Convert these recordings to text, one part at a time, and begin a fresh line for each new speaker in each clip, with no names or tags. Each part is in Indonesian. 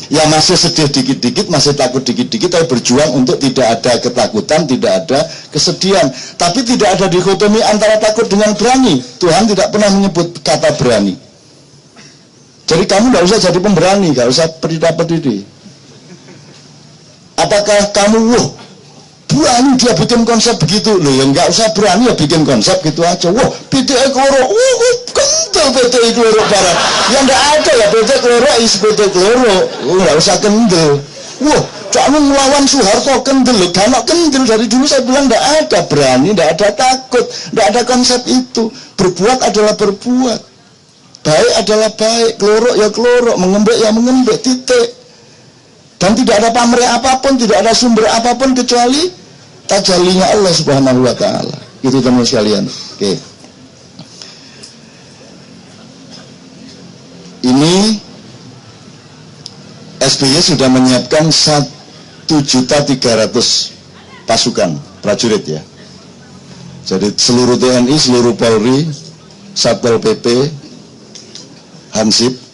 Ya masih sedih dikit-dikit, masih takut dikit-dikit, tapi berjuang untuk tidak ada ketakutan, tidak ada kesedihan. Tapi tidak ada dikotomi antara takut dengan berani. Tuhan tidak pernah menyebut kata berani. Jadi kamu tidak usah jadi pemberani, tidak usah pedida-pedidi. Apakah kamu, wah berani dia bikin konsep begitu? Loh ya nggak usah berani ya bikin konsep gitu aja. Wah BTE kloro, kental BTE kloro parah. Ya nggak ada ya BTE kloro is BTE kloro. Nggak usah kendel. Wah kamu melawan Soeharto kendel, loh karena kendel dari dulu saya bilang nggak ada berani, nggak ada takut, nggak ada konsep itu. Berbuat adalah berbuat, baik adalah baik, kloro ya kloro, mengembek ya mengembek, titik. Dan tidak ada pamrih apapun, tidak ada sumber apapun kecuali tajalinya Allah Subhanahu wa Ta'ala. Itu teman sekalian. Oke. Ini SBY sudah menyiapkan 1.300.000 pasukan prajurit ya. Jadi seluruh TNI, seluruh Polri, Satpol PP, Hansip.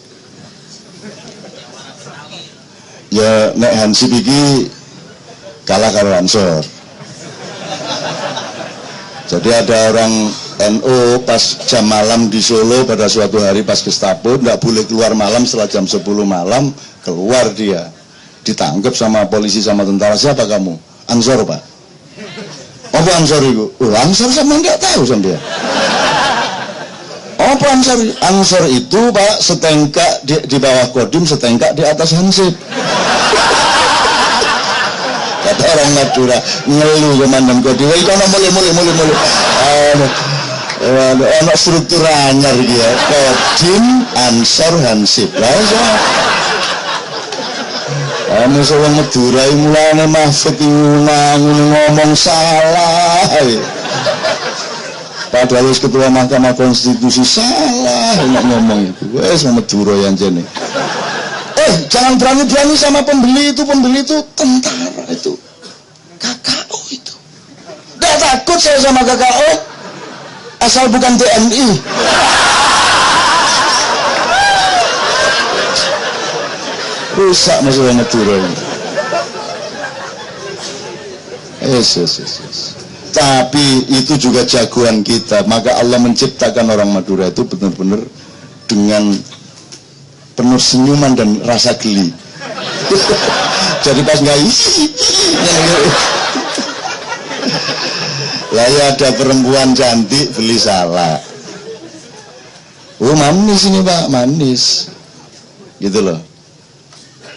Ya nek Hansip iki kalah karo Ansor. Jadi ada orang NU pas jam malam di Solo pada suatu hari pas Gestapo nggak boleh keluar malam setelah jam 10 malam, keluar dia ditangkap sama polisi sama tentara. Siapa kamu? Ansor Pak. Apa Ansor itu? Oh Ansor sama nggak tahu sampai. Apa Ansor? Ansor itu Pak setengkak di bawah Kodim, setengkak di atas Hansip. Kata orang Madura ngeluh komandan Kodim. Wah itu mulai. Anak struktur anyar dia. Kodim, Ansor, Hansip. Kamu seorang Madura mulane Mahfud ngomong salah. Padahal ketua Mahkamah Konstitusi salah enak ngomong itu. Sama Madura yang jenis. Jangan berani-berani sama pembeli itu tentara itu. KKO itu. Tidak takut saya sama KKO. Asal bukan TNI. Rusak masalah Madura ini. Yes. Tapi itu juga jagoan kita. Maka Allah menciptakan orang Madura itu benar-benar dengan penuh senyuman dan rasa geli. Jadi pas nggak lah ya ada perempuan cantik beli salak. Oh manis ini Pak, manis. Gitu loh.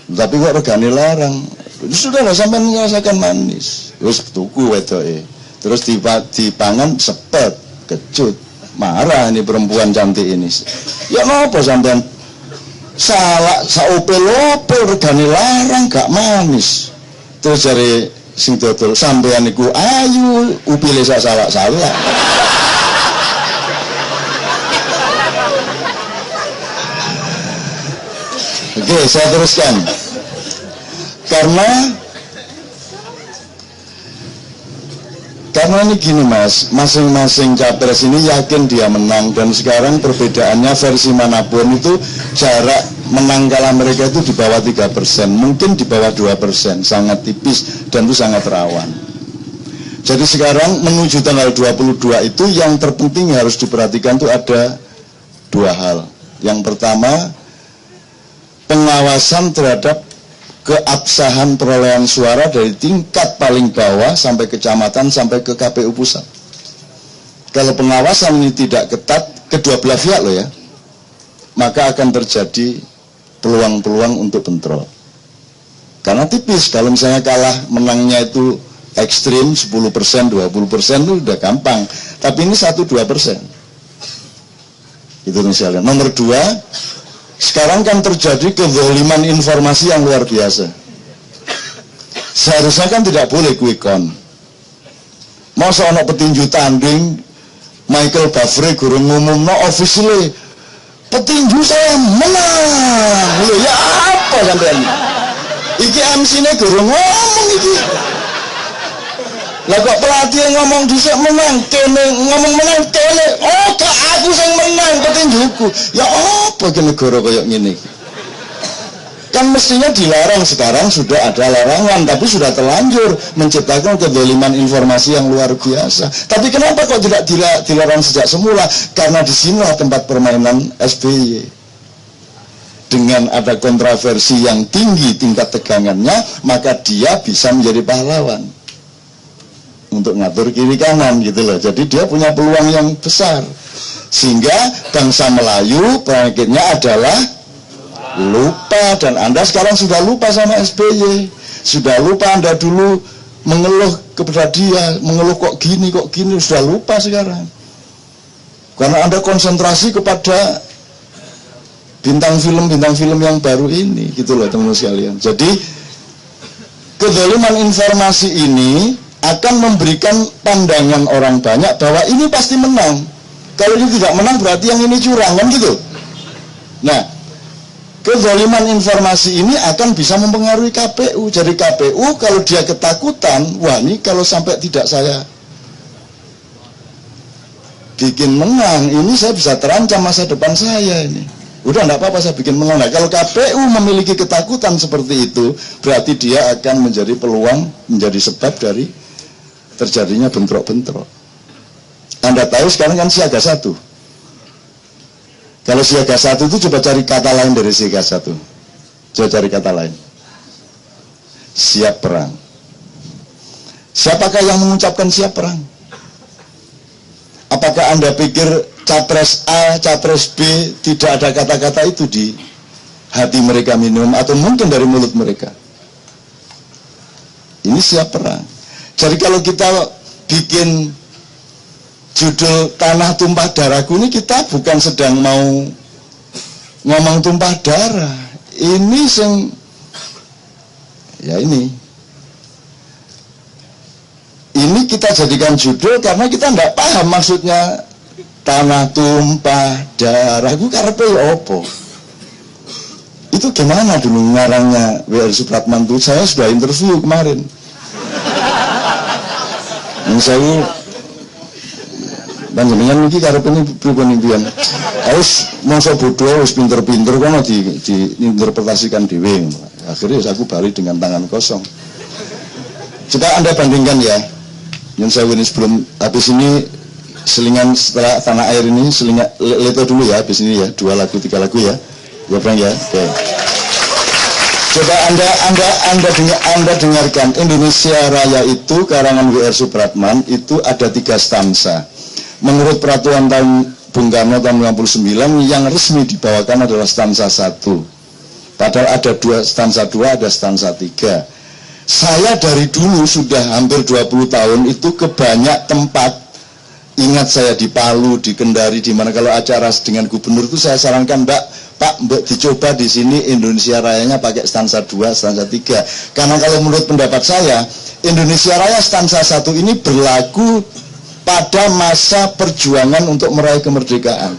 Tapi kok regane larang. Sudah lah sampai merasakan manis. Terus tuku wedoke. Terus dipangan sepet, kecut, marah ini perempuan cantik ini. Ya ngapa sampean salak saopel-opel regane larang gak manis. Terus dari sing dodol sampean niku ayu upile sak salak-salak. Oke, saya teruskan. Karena ini gini Mas, masing-masing capres ini yakin dia menang. Dan sekarang perbedaannya versi manapun itu jarak menang kalah mereka itu di bawah 3%, mungkin di bawah 2%, sangat tipis dan itu sangat rawan. Jadi sekarang menuju tanggal 22 itu yang terpenting harus diperhatikan itu ada dua hal. Yang pertama, pengawasan terhadap keabsahan perolehan suara dari tingkat paling bawah sampai kecamatan sampai ke KPU pusat. Kalau pengawasan ini tidak ketat, kedua belah pihak loh ya, maka akan terjadi peluang-peluang untuk bentrok. Karena tipis, kalau misalnya kalah menangnya itu ekstrim 10%, 20% itu udah gampang. Tapi ini 1-2%. Itu misalnya. Nomor dua, sekarang kan terjadi kezaliman informasi yang luar biasa. Seharusnya kan tidak boleh quick count. Masa ada petinju tanding, Michael Buffrey guru ngumum no officially petinju saya menang. Loh, ya apa sampean? Iki MC-ne guru ngomong iki. Lah kok pelatih ngomong dhisik menang, kene ngomong menang kene. Oh, gak aku sing menang petinjuku. Ya apa iki negara kaya ngene iki? Kan mestinya dilarang, sekarang sudah ada larangan, tapi sudah terlanjur menciptakan kezaliman informasi yang luar biasa. Tapi kenapa kok tidak dilarang sejak semula? Karena disinilah tempat permainan SBY. Dengan ada kontroversi yang tinggi tingkat tegangannya, maka dia bisa menjadi pahlawan untuk ngatur kiri kanan gitu loh. Jadi dia punya peluang yang besar. Sehingga bangsa Melayu penyakitnya adalah lupa, dan Anda sekarang sudah lupa sama SBY. Sudah lupa Anda dulu mengeluh kepada dia, mengeluh kok gini, sudah lupa sekarang. Karena Anda konsentrasi kepada bintang film yang baru ini, gitu loh teman-teman sekalian. Jadi kezaliman informasi ini akan memberikan pandangan orang banyak bahwa ini pasti menang. Kalau ini tidak menang berarti yang ini curang, kan gitu. Nah, kezaliman informasi ini akan bisa mempengaruhi KPU. Jadi KPU kalau dia ketakutan, wah ini kalau sampai tidak saya bikin menang, ini saya bisa terancam masa depan saya ini. Udah enggak apa-apa saya bikin menang. Nah, kalau KPU memiliki ketakutan seperti itu, berarti dia akan menjadi peluang, menjadi sebab dari terjadinya bentrok-bentrok. Anda tahu sekarang kan siaga 1. Kalau siaga 1 itu coba cari kata lain dari siaga 1. Coba cari kata lain. Siap perang. Siapakah yang mengucapkan siap perang? Apakah Anda pikir capres A, capres B tidak ada kata-kata itu di hati mereka minimum, atau mungkin dari mulut mereka? Ini siap perang. Jadi kalau kita bikin judul Tanah Tumpah Darahku ini, kita bukan sedang mau ngomong tumpah darah. Ini ini kita jadikan judul karena kita tidak paham maksudnya tanah tumpah darahku karepe opo. Itu gimana dulu ngarangnya W.R. Supratman itu? Saya sudah interview kemarin. Yang saya panjenengan iki karepe pripun impian. Harus mongso bodoh, harus pinter-pinter kono diinterpretasikan dhewe. Akhirnya aku balik dengan tangan kosong. Coba Anda bandingkan ya. Yang saya ini sebelum habis ini selingan setelah tanah air ini, selingan leto dulu ya habis ini ya, 2 lagu 3 lagu ya. Ya Bang ya. Oke. Coba Anda dengarkan Indonesia Raya itu karangan W.R. Supratman itu ada 3 stansa. Menurut peraturan tahun Bung Karno tahun 59 yang resmi dibawakan adalah stansa 1. Padahal ada 2 stansa 2, ada stansa 3. Saya dari dulu sudah hampir 20 tahun itu ke banyak tempat. Ingat saya di Palu, di Kendari, di mana kalau acara dengan gubernur itu saya sarankan, Pak, dicoba di sini Indonesia Rayanya pakai stansa 2, stansa 3. Karena kalau menurut pendapat saya, Indonesia Raya stansa 1 ini berlaku pada masa perjuangan untuk meraih kemerdekaan.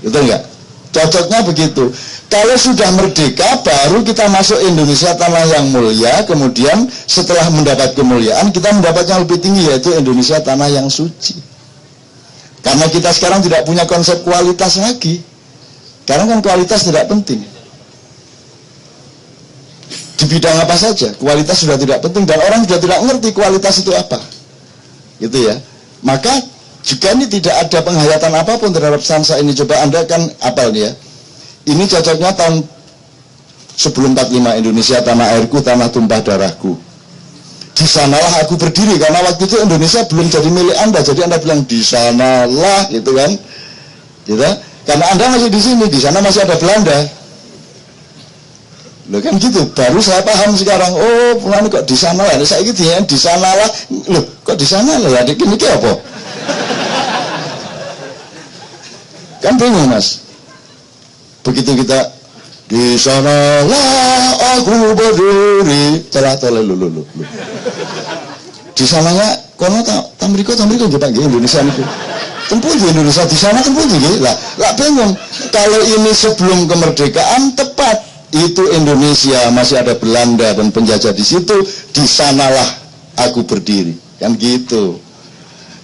Betul enggak? Cocoknya begitu. Kalau sudah merdeka, baru kita masuk Indonesia tanah yang mulia. Kemudian setelah mendapat kemuliaan, kita mendapat yang lebih tinggi, yaitu Indonesia tanah yang suci. Karena kita sekarang tidak punya konsep kualitas lagi. Karena kan kualitas tidak penting. Di bidang apa saja, kualitas sudah tidak penting. Dan orang sudah tidak ngerti kualitas itu apa. Gitu ya. Maka juga ini tidak ada penghayatan apapun terhadap stansa ini. Coba Anda kan apal nih ya. Ini cocoknya tahun sebelum 45, Indonesia tanah airku, tanah tumpah darahku. Di sanalah aku berdiri, karena waktu itu Indonesia belum jadi milik Anda. Jadi Anda bilang di sanalah, gitu kan? Gitu? Karena Anda masih di sini, di sana masih ada Belanda. Loh kan gitu. Baru saya paham sekarang. Oh, pulang kok di sana lah. Saya gitu ya, di sanalah. Loh, kok di sana lah? Adik ini apa? Kan bingung Mas. Begitu kita di sanalah aku berdiri, telah lulu. Di sananya kono tamriko kita nggih Indonesia niku. Tempun di Indonesia di sana tempun nggih. Lah bingung. Kalau ini sebelum kemerdekaan tepat, itu Indonesia masih ada Belanda dan penjajah di situ, di sanalah aku berdiri. Kan gitu.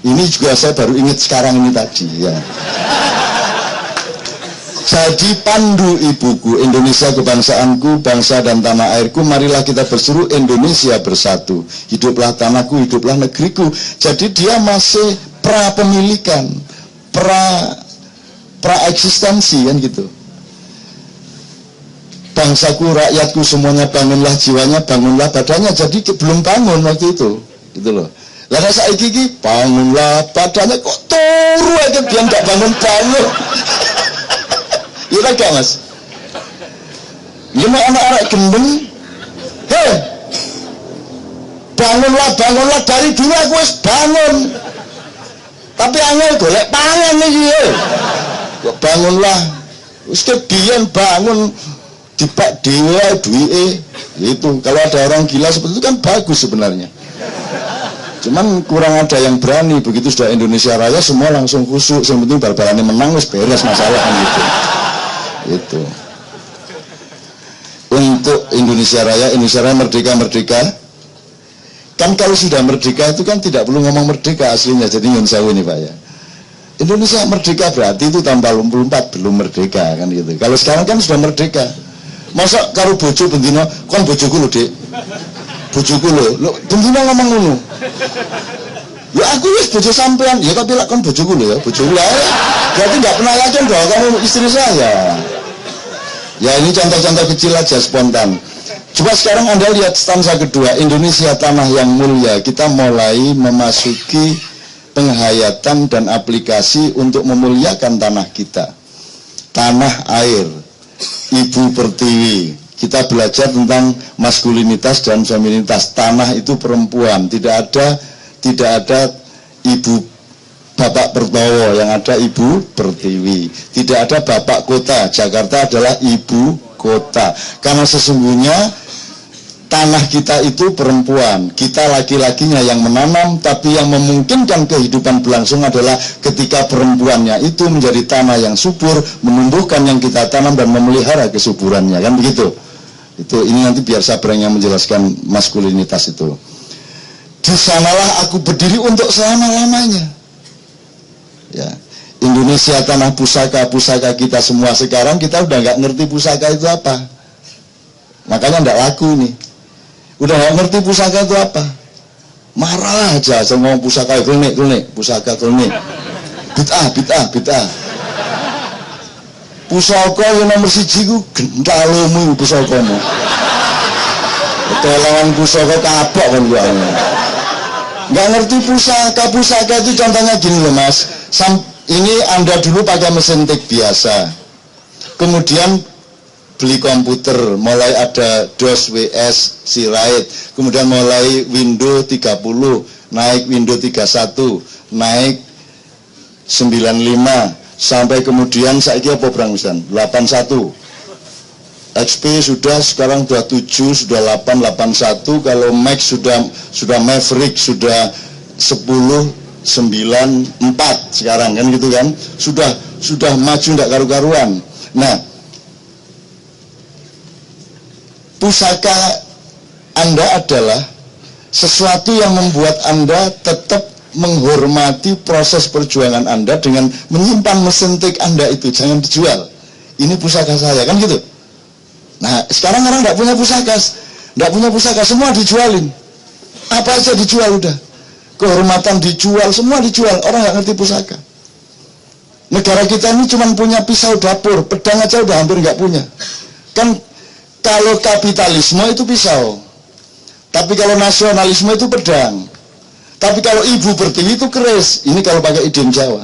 Ini juga saya baru ingat sekarang ini tadi ya. Jadi pandu ibuku, Indonesia kebangsaanku, bangsa dan tanah airku, marilah kita berseru Indonesia bersatu. Hiduplah tanahku, hiduplah negeriku. Jadi dia masih pra-pemilikan, pra-eksistensi kan gitu. Bangsaku, rakyatku semuanya bangunlah jiwanya, bangunlah badannya. Jadi belum bangun waktu itu, gitu loh. Lalu saya gigi bangunlah badannya, kok turu aja dia nggak bangun. Iya gak mas? Lima anak-anak gendeng, hei, bangunlah dari dulu aku wis bangun. Tapi angel golek pangan nih, kok bangunlah, wis kebiyen bangun dipak dewa duwe itu. Kalau ada orang gila seperti itu kan bagus sebenarnya. Cuman kurang ada yang berani. Begitu sudah Indonesia Raya semua langsung khusyuk. Yang penting bal-balannya menang wis beres masalah kan gitu. Itu untuk Indonesia Raya merdeka kan. Kalau sudah merdeka itu kan tidak perlu ngomong merdeka aslinya. Jadi nyun sewu ini Pak ya, Indonesia merdeka berarti itu tahun 84 belum merdeka kan gitu. Kalau sekarang kan sudah merdeka. Masa karo bojo bendino kon bojoku lho Dik, bojoku lho bendino ngomong ngono, ya aku wis bojo sampean, ya tapi lak kon bojoku lho ya, bojoku lah berarti nggak pernah yakin bahwa kamu istri saya. Ya ini contoh-contoh kecil aja spontan. Coba sekarang Anda lihat stansa kedua, Indonesia tanah yang mulia. Kita mulai memasuki penghayatan dan aplikasi untuk memuliakan tanah kita. Tanah air, ibu pertiwi. Kita belajar tentang maskulinitas dan feminitas. Tanah itu perempuan, tidak ada ibu Bapak Pertowo, yang ada Ibu Pertiwi. Tidak ada Bapak Kota, Jakarta adalah Ibu Kota. Karena sesungguhnya tanah kita itu perempuan, kita laki-lakinya yang menanam, tapi yang memungkinkan kehidupan berlangsung adalah ketika perempuannya itu menjadi tanah yang subur, menumbuhkan yang kita tanam dan memelihara kesuburannya, kan begitu. Itu ini nanti biar Sabrang yang menjelaskan maskulinitas itu. Di sanalah aku berdiri untuk selama-lamanya. Ya, Indonesia tanah pusaka kita semua. Sekarang kita udah nggak ngerti pusaka itu apa, makanya nggak laku nih. Udah nggak ngerti pusaka itu apa, marah aja sama pusaka klinik, pusaka klinik, bid'ah. Pusaka yang nomor siji ku gendalomu pusakamu. Lawan pusaka kapok kan gua. Nggak ngerti pusaka itu contohnya gini loh mas. Ini Anda dulu pakai mesin tik biasa, kemudian beli komputer, mulai ada DOS, WS, Silait, kemudian mulai Windows 30, naik Windows 31, naik 95, sampai kemudian saiki apa berang misalnya 81, XP sudah sekarang 27, sudah 8, 81, kalau Mac sudah Maverick sudah 10, 94 sekarang kan gitu kan, sudah maju ndak karu-karuan. Nah, pusaka Anda adalah sesuatu yang membuat Anda tetap menghormati proses perjuangan Anda dengan menyimpan mesin tik Anda itu, jangan dijual. Ini pusaka saya kan gitu. Nah, sekarang orang nggak punya pusaka, semua dijualin. Apa aja dijual udah. Kehormatan dijual, semua dijual, orang nggak ngerti pusaka. Negara kita ini cuma punya pisau dapur, pedang aja udah hampir nggak punya. Kan kalau kapitalisme itu pisau, tapi kalau nasionalisme itu pedang, tapi kalau Ibu Pertiwi itu keris. Ini kalau pakai idiom Jawa.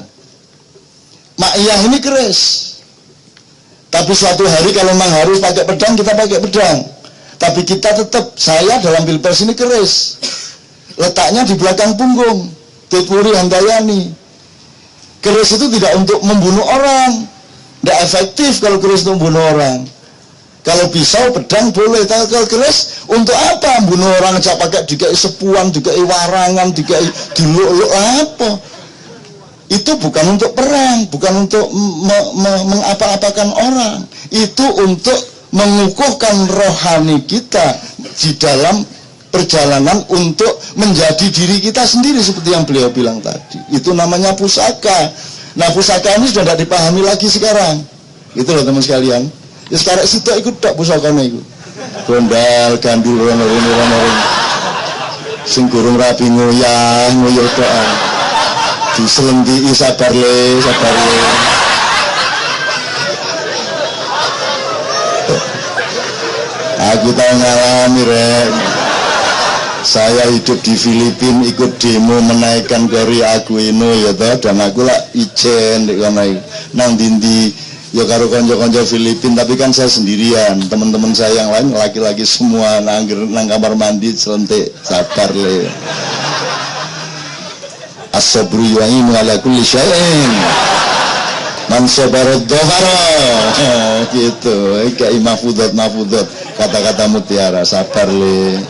Mak Iyah ini keris. Tapi suatu hari kalau memang harus pakai pedang, kita pakai pedang. Tapi kita tetap, saya dalam Pilpres ini keris. Letaknya di belakang punggung, Tutpuri Handayani. Keris itu tidak untuk membunuh orang, tidak efektif kalau keris untuk membunuh orang. Kalau pisau, pedang boleh, tapi kalau keris untuk apa membunuh orang? Aja pakai dikai sepuan, dikai warangan, dikai diluk-luk apa? Itu bukan untuk perang, bukan untuk mengapa-apakan orang. Itu untuk mengukuhkan rohani kita di dalam perjalanan untuk menjadi diri kita sendiri seperti yang beliau bilang tadi. Itu namanya pusaka. Nah, pusaka ini sudah tidak dipahami lagi sekarang. Gitu loh teman sekalian. Ya sekarang situ ikut tak pusakane iku. Gondal gandul rono. Sing gurung rapi nguyah tok. Diselendiki sabar le. Aku tahu ngalami rek. Saya hidup di Filipina ikut demo menaikkan Kori Aquino ya toh, dan aku lah ijen di kono nang dindi ya karo konco-konco Filipina, tapi kan saya sendirian. Teman-teman saya yang lain laki-laki semua nang kamar mandi selentik sabar le. As-sabru yu'inu ala kulli syai'in. Man sabara dhahara. Gitu. Kayak mahfudzat kata-kata mutiara, sabar le.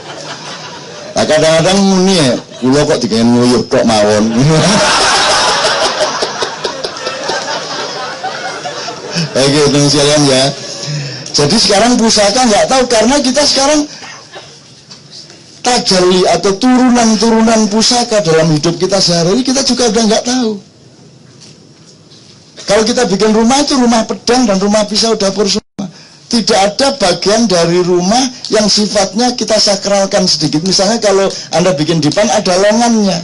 Nah, kadang-kadang muni ya, kula kok dikengen nguyuh tok mawon. Oke, teman sekalian ya. Jadi sekarang pusaka nggak tahu, karena kita sekarang tajalli atau turunan-turunan pusaka dalam hidup kita sehari-hari kita juga udah nggak tahu. Kalau kita bikin rumah itu rumah pedang dan rumah pisau dapur semua. Tidak ada bagian dari rumah yang sifatnya kita sakralkan sedikit. Misalnya kalau Anda bikin dipan ada longannya.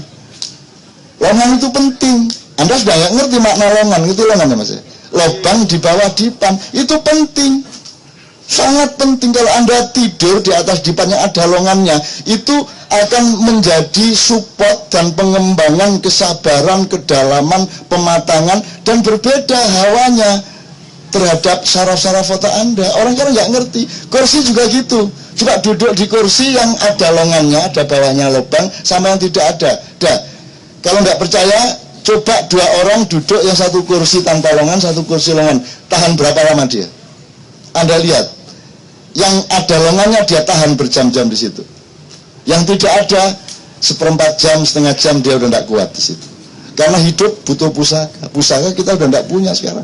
Longan itu penting. Anda sudah nggak ngerti makna longan, ngerti longan ya mas? Lobang di bawah dipan itu penting. Sangat penting. Kalau Anda tidur di atas dipan yang ada longannya, itu akan menjadi support dan pengembangan kesabaran, kedalaman, pematangan, dan berbeda hawanya terhadap saraf-saraf otak Anda. Orang kan nggak ngerti. Kursi juga gitu. Coba duduk di kursi yang ada longannya, ada bawahnya lubang, sama yang tidak ada. Kalau nggak percaya, coba dua orang duduk yang satu kursi tanpa longan, satu kursi longan. Tahan berapa lama dia? Anda lihat. Yang ada longannya dia tahan berjam-jam di situ. Yang tidak ada, seperempat jam, setengah jam dia udah nggak kuat di situ. Karena hidup butuh pusaka. Pusaka kita udah nggak punya sekarang.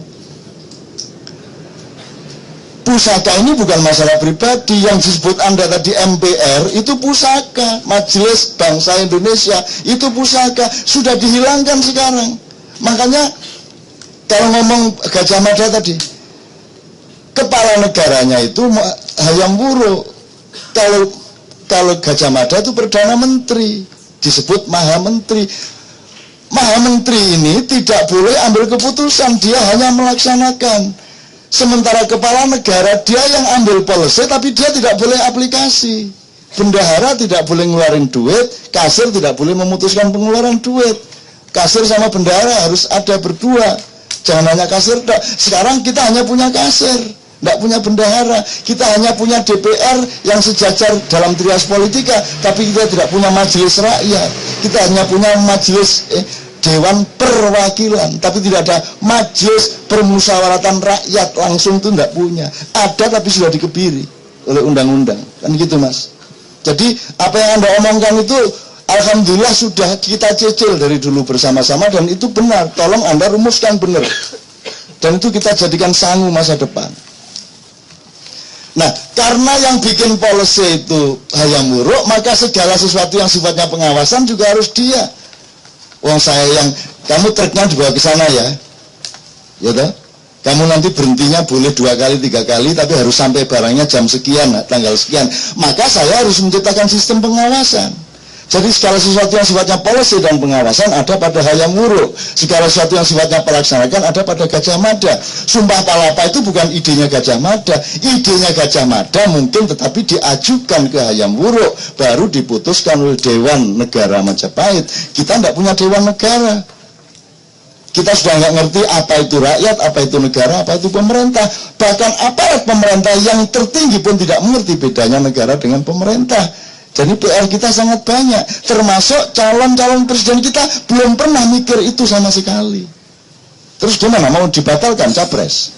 Pusaka ini bukan masalah pribadi. Yang disebut Anda tadi MPR itu pusaka. Majelis Bangsa Indonesia itu pusaka. Sudah dihilangkan sekarang. Makanya kalau ngomong Gajah Mada tadi, kepala negaranya itu Hayam Wuruk. Kalau Gajah Mada itu Perdana Menteri, disebut Maha Menteri. Maha Menteri ini tidak boleh ambil keputusan, dia hanya melaksanakan. Sementara kepala negara dia yang ambil policy, tapi dia tidak boleh aplikasi. Bendahara tidak boleh ngeluarin duit, kasir tidak boleh memutuskan pengeluaran duit. Kasir sama bendahara harus ada berdua. Jangan hanya kasir. Sekarang kita hanya punya kasir, tidak punya bendahara. Kita hanya punya DPR yang sejajar dalam trias politika, tapi kita tidak punya majelis rakyat. Kita hanya punya majelis Dewan Perwakilan, tapi tidak ada majelis permusyawaratan rakyat langsung, itu tidak punya. Ada tapi sudah dikebiri oleh undang-undang, kan gitu mas. Jadi apa yang Anda omongkan itu alhamdulillah sudah kita cicil dari dulu bersama-sama, dan itu benar. Tolong Anda rumuskan benar, dan itu kita jadikan sangu masa depan. Nah, karena yang bikin policy itu Hayam Wuruk, maka segala sesuatu yang sifatnya pengawasan juga harus dia. Wong saya yang kamu truknya dibawa ke sana ya toh? Kamu nanti berhentinya boleh 2 kali 3 kali, tapi harus sampai barangnya jam sekian, tanggal sekian. Maka saya harus menciptakan sistem pengawasan. Jadi segala sesuatu yang sifatnya policy dan pengawasan ada pada Hayam Wuruk. Segala sesuatu yang sifatnya pelaksanakan ada pada Gajah Mada. Sumpah Palapa itu bukan idenya Gajah Mada. Idenya Gajah Mada mungkin, tetapi diajukan ke Hayam Wuruk, baru diputuskan oleh Dewan Negara Majapahit. Kita tidak punya Dewan Negara. Kita sudah nggak ngerti apa itu rakyat, apa itu negara, apa itu pemerintah. Bahkan aparat pemerintah yang tertinggi pun tidak mengerti bedanya negara dengan pemerintah. Jadi PR kita sangat banyak, termasuk calon-calon presiden kita belum pernah mikir itu sama sekali. Terus gimana mau dibatalkan capres?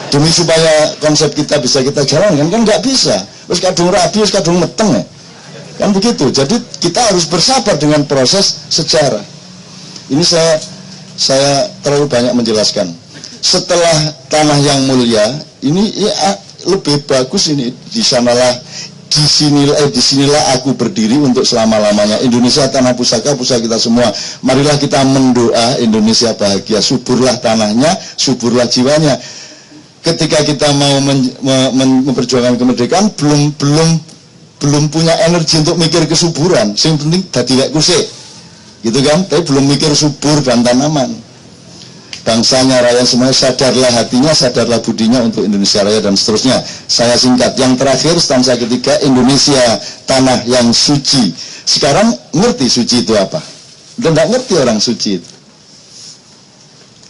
Demi supaya konsep kita bisa kita jalankan, kan nggak bisa. Terus kadung rabi, terus kadung meteng ya. Kan begitu. Jadi kita harus bersabar dengan proses sejarah. Ini saya terlalu banyak menjelaskan. Setelah Tanah Yang Mulia, ini ya, lebih bagus ini di sanalah. Disinilah aku berdiri untuk selama-lamanya. Indonesia tanah pusaka, pusaka kita semua. Marilah kita mendoa Indonesia bahagia. Suburlah tanahnya, suburlah jiwanya. ketika kita mau memperjuangkan kemerdekaan belum punya energi untuk mikir kesuburan. Yang penting dadi wek kusik, gitu kan? Tapi belum mikir subur dan tanaman. Bangsanya, rakyat semuanya, sadarlah hatinya, sadarlah budinya untuk Indonesia Raya dan seterusnya. Saya singkat. Yang terakhir, stansa ketiga, Indonesia tanah yang suci. Sekarang ngerti suci itu apa? Udah nggak ngerti orang suci itu.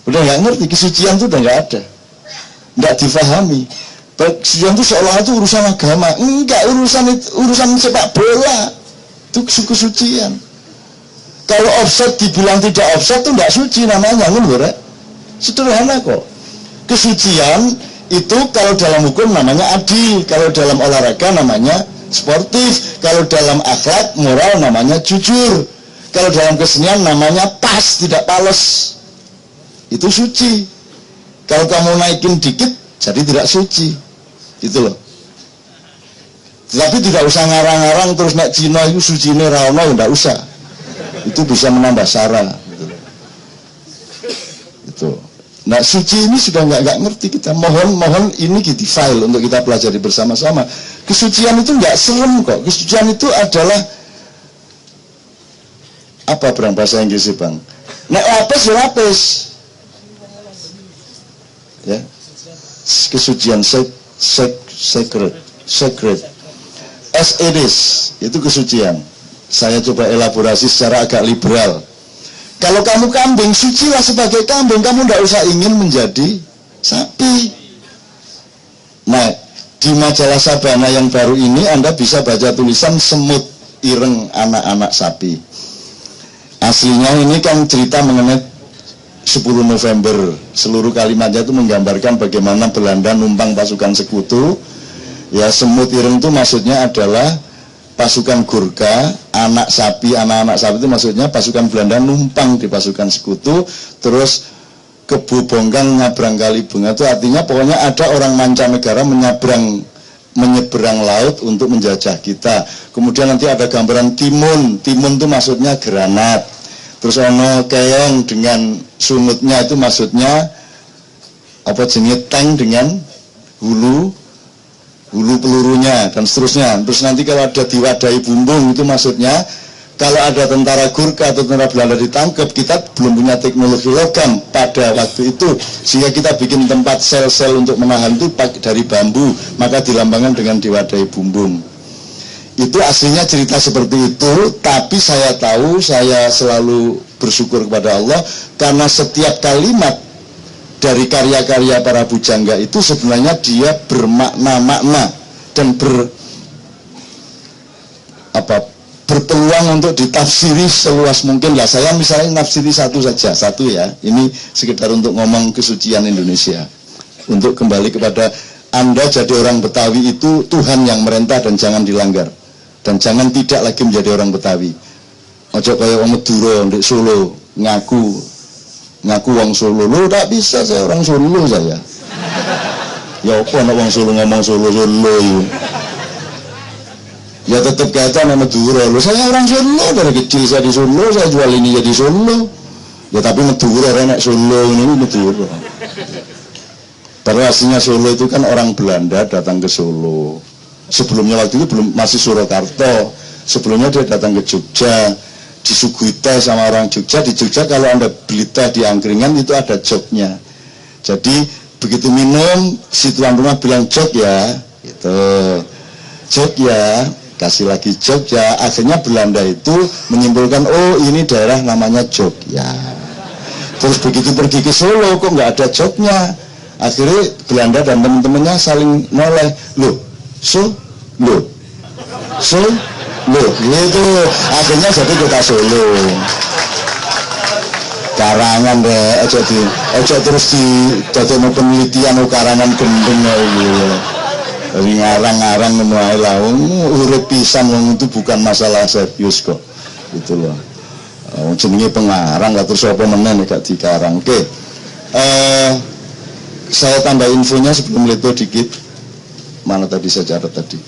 Udah nggak ngerti, kesucian itu udah nggak ada, nggak difahami. Kesucian itu seolah itu urusan agama. Enggak, urusan sepak bola. Itu kesucian. Kalau offset dibilang tidak offset itu nggak suci namanya, nggak? Sederhana kok. Kesucian itu kalau dalam hukum namanya adil, kalau dalam olahraga namanya sportif, kalau dalam akhlak moral namanya jujur, kalau dalam kesenian namanya pas, tidak pales. Itu suci. Kalau kamu naikin dikit jadi tidak suci, gitu loh. Tapi tidak usah ngarang-ngarang terus nek Cina itu suci ini rawana, tidak usah. Itu bisa menambah sara. Itu. Nah, suci ini sudah nggak ngerti kita. Mohon ini di file untuk kita pelajari bersama-sama. Kesucian itu nggak serem kok. Kesucian itu adalah apa, Bang, bahasa Inggris, Bang? Nek lapis ya lapis. Ya. Kesucian sacred. As it is, itu kesucian. Saya coba elaborasi secara agak liberal. Kalau kamu kambing, sucilah sebagai kambing. Kamu tidak usah ingin menjadi sapi. Nah, di majalah Sabana yang baru ini Anda bisa baca tulisan semut ireng anak-anak sapi. Aslinya ini kan cerita mengenai 10 November. Seluruh kalimatnya itu menggambarkan bagaimana Belanda numpang pasukan sekutu. Ya, semut ireng itu maksudnya adalah pasukan Gurkha, anak-anak sapi itu maksudnya pasukan Belanda numpang di pasukan sekutu, terus Kebu Bongkang nyabrang Kali Bunga, itu artinya pokoknya ada orang mancanegara menyeberang laut untuk menjajah kita. Kemudian nanti ada gambaran timun itu maksudnya granat, terus ono keong dengan sunutnya itu maksudnya apa jenis tank dengan hulu pelurunya dan seterusnya. Terus nanti kalau ada diwadahi bumbung itu maksudnya kalau ada tentara Gurkha atau tentara Belanda ditangkap, kita belum punya teknologi logam pada waktu itu, sehingga kita bikin tempat sel-sel untuk menahan itu dari bambu, maka dilambangkan dengan diwadahi bumbung. Itu aslinya cerita seperti itu. Tapi saya tahu, saya selalu bersyukur kepada Allah karena setiap kalimat dari karya-karya para bujangga itu sebenarnya dia bermakna-makna dan berpeluang untuk ditafsiri seluas mungkin. Lah saya misalnya nafsiri satu ya. Ini sekedar untuk ngomong kesucian Indonesia. Untuk kembali kepada Anda jadi orang Betawi itu Tuhan yang merintah dan jangan dilanggar. Dan jangan tidak lagi menjadi orang Betawi. Ojo kaya wong Madura ndek Solo ngaku wong Solo. Lo tak bisa, saya orang Solo saya. Ya apa nek wong Solo ngomong Solo ya tetap kata nama Madura. Lo saya orang Solo dari kecil, saya di Solo, saya jual ini jadi Solo. Ya tapi Madura renek Solo ini Madura. Padahal aslinya Solo itu kan orang Belanda datang ke Solo. Sebelumnya waktu itu belum masih Surakarta. Sebelumnya dia datang ke Jogja, disuguhi teh sama orang Jogja. Di Jogja kalau Anda beli teh di angkringan itu ada joknya. Jadi begitu minum, si tuan rumah bilang jok ya, gitu. Jok ya, kasih lagi jok ya. Akhirnya Belanda itu menyimpulkan, oh ini daerah namanya Jogja. Terus begitu pergi ke Solo kok nggak ada joknya. Akhirnya Belanda dan teman-temannya saling noleh, loh gitu. Akhirnya jadi kota Solo. Karangan deh, ojo terus di jatuh penelitian karangan gendeng gitu. Dari ngarang-ngarang mulai lah, urip pisan itu bukan masalah serius kok, gitu loh. Jenenge pengarang lah terus apa meneh gak dikarang. Oke. Saya tambah infonya sebelum leto dikit. Mana tadi saya catat tadi.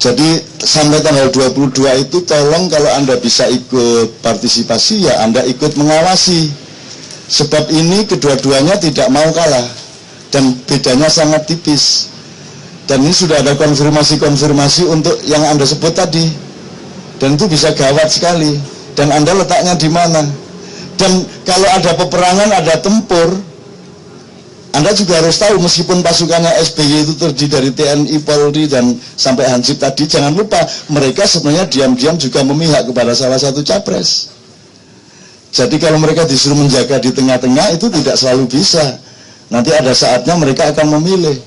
Jadi sampai tanggal 22 itu tolong kalau Anda bisa ikut partisipasi ya Anda ikut mengawasi. Sebab ini kedua-duanya tidak mau kalah. dan bedanya sangat tipis. Dan ini sudah ada konfirmasi untuk yang Anda sebut tadi, dan itu bisa gawat sekali. Dan Anda letaknya di mana? Dan kalau ada peperangan, ada tempur, Anda juga harus tahu, meskipun pasukannya SBY itu terdiri dari TNI, Polri, dan sampai Hansip tadi, jangan lupa mereka sebenarnya diam-diam juga memihak kepada salah satu capres. Jadi kalau mereka disuruh menjaga di tengah-tengah, itu tidak selalu bisa. Nanti ada saatnya mereka akan memilih.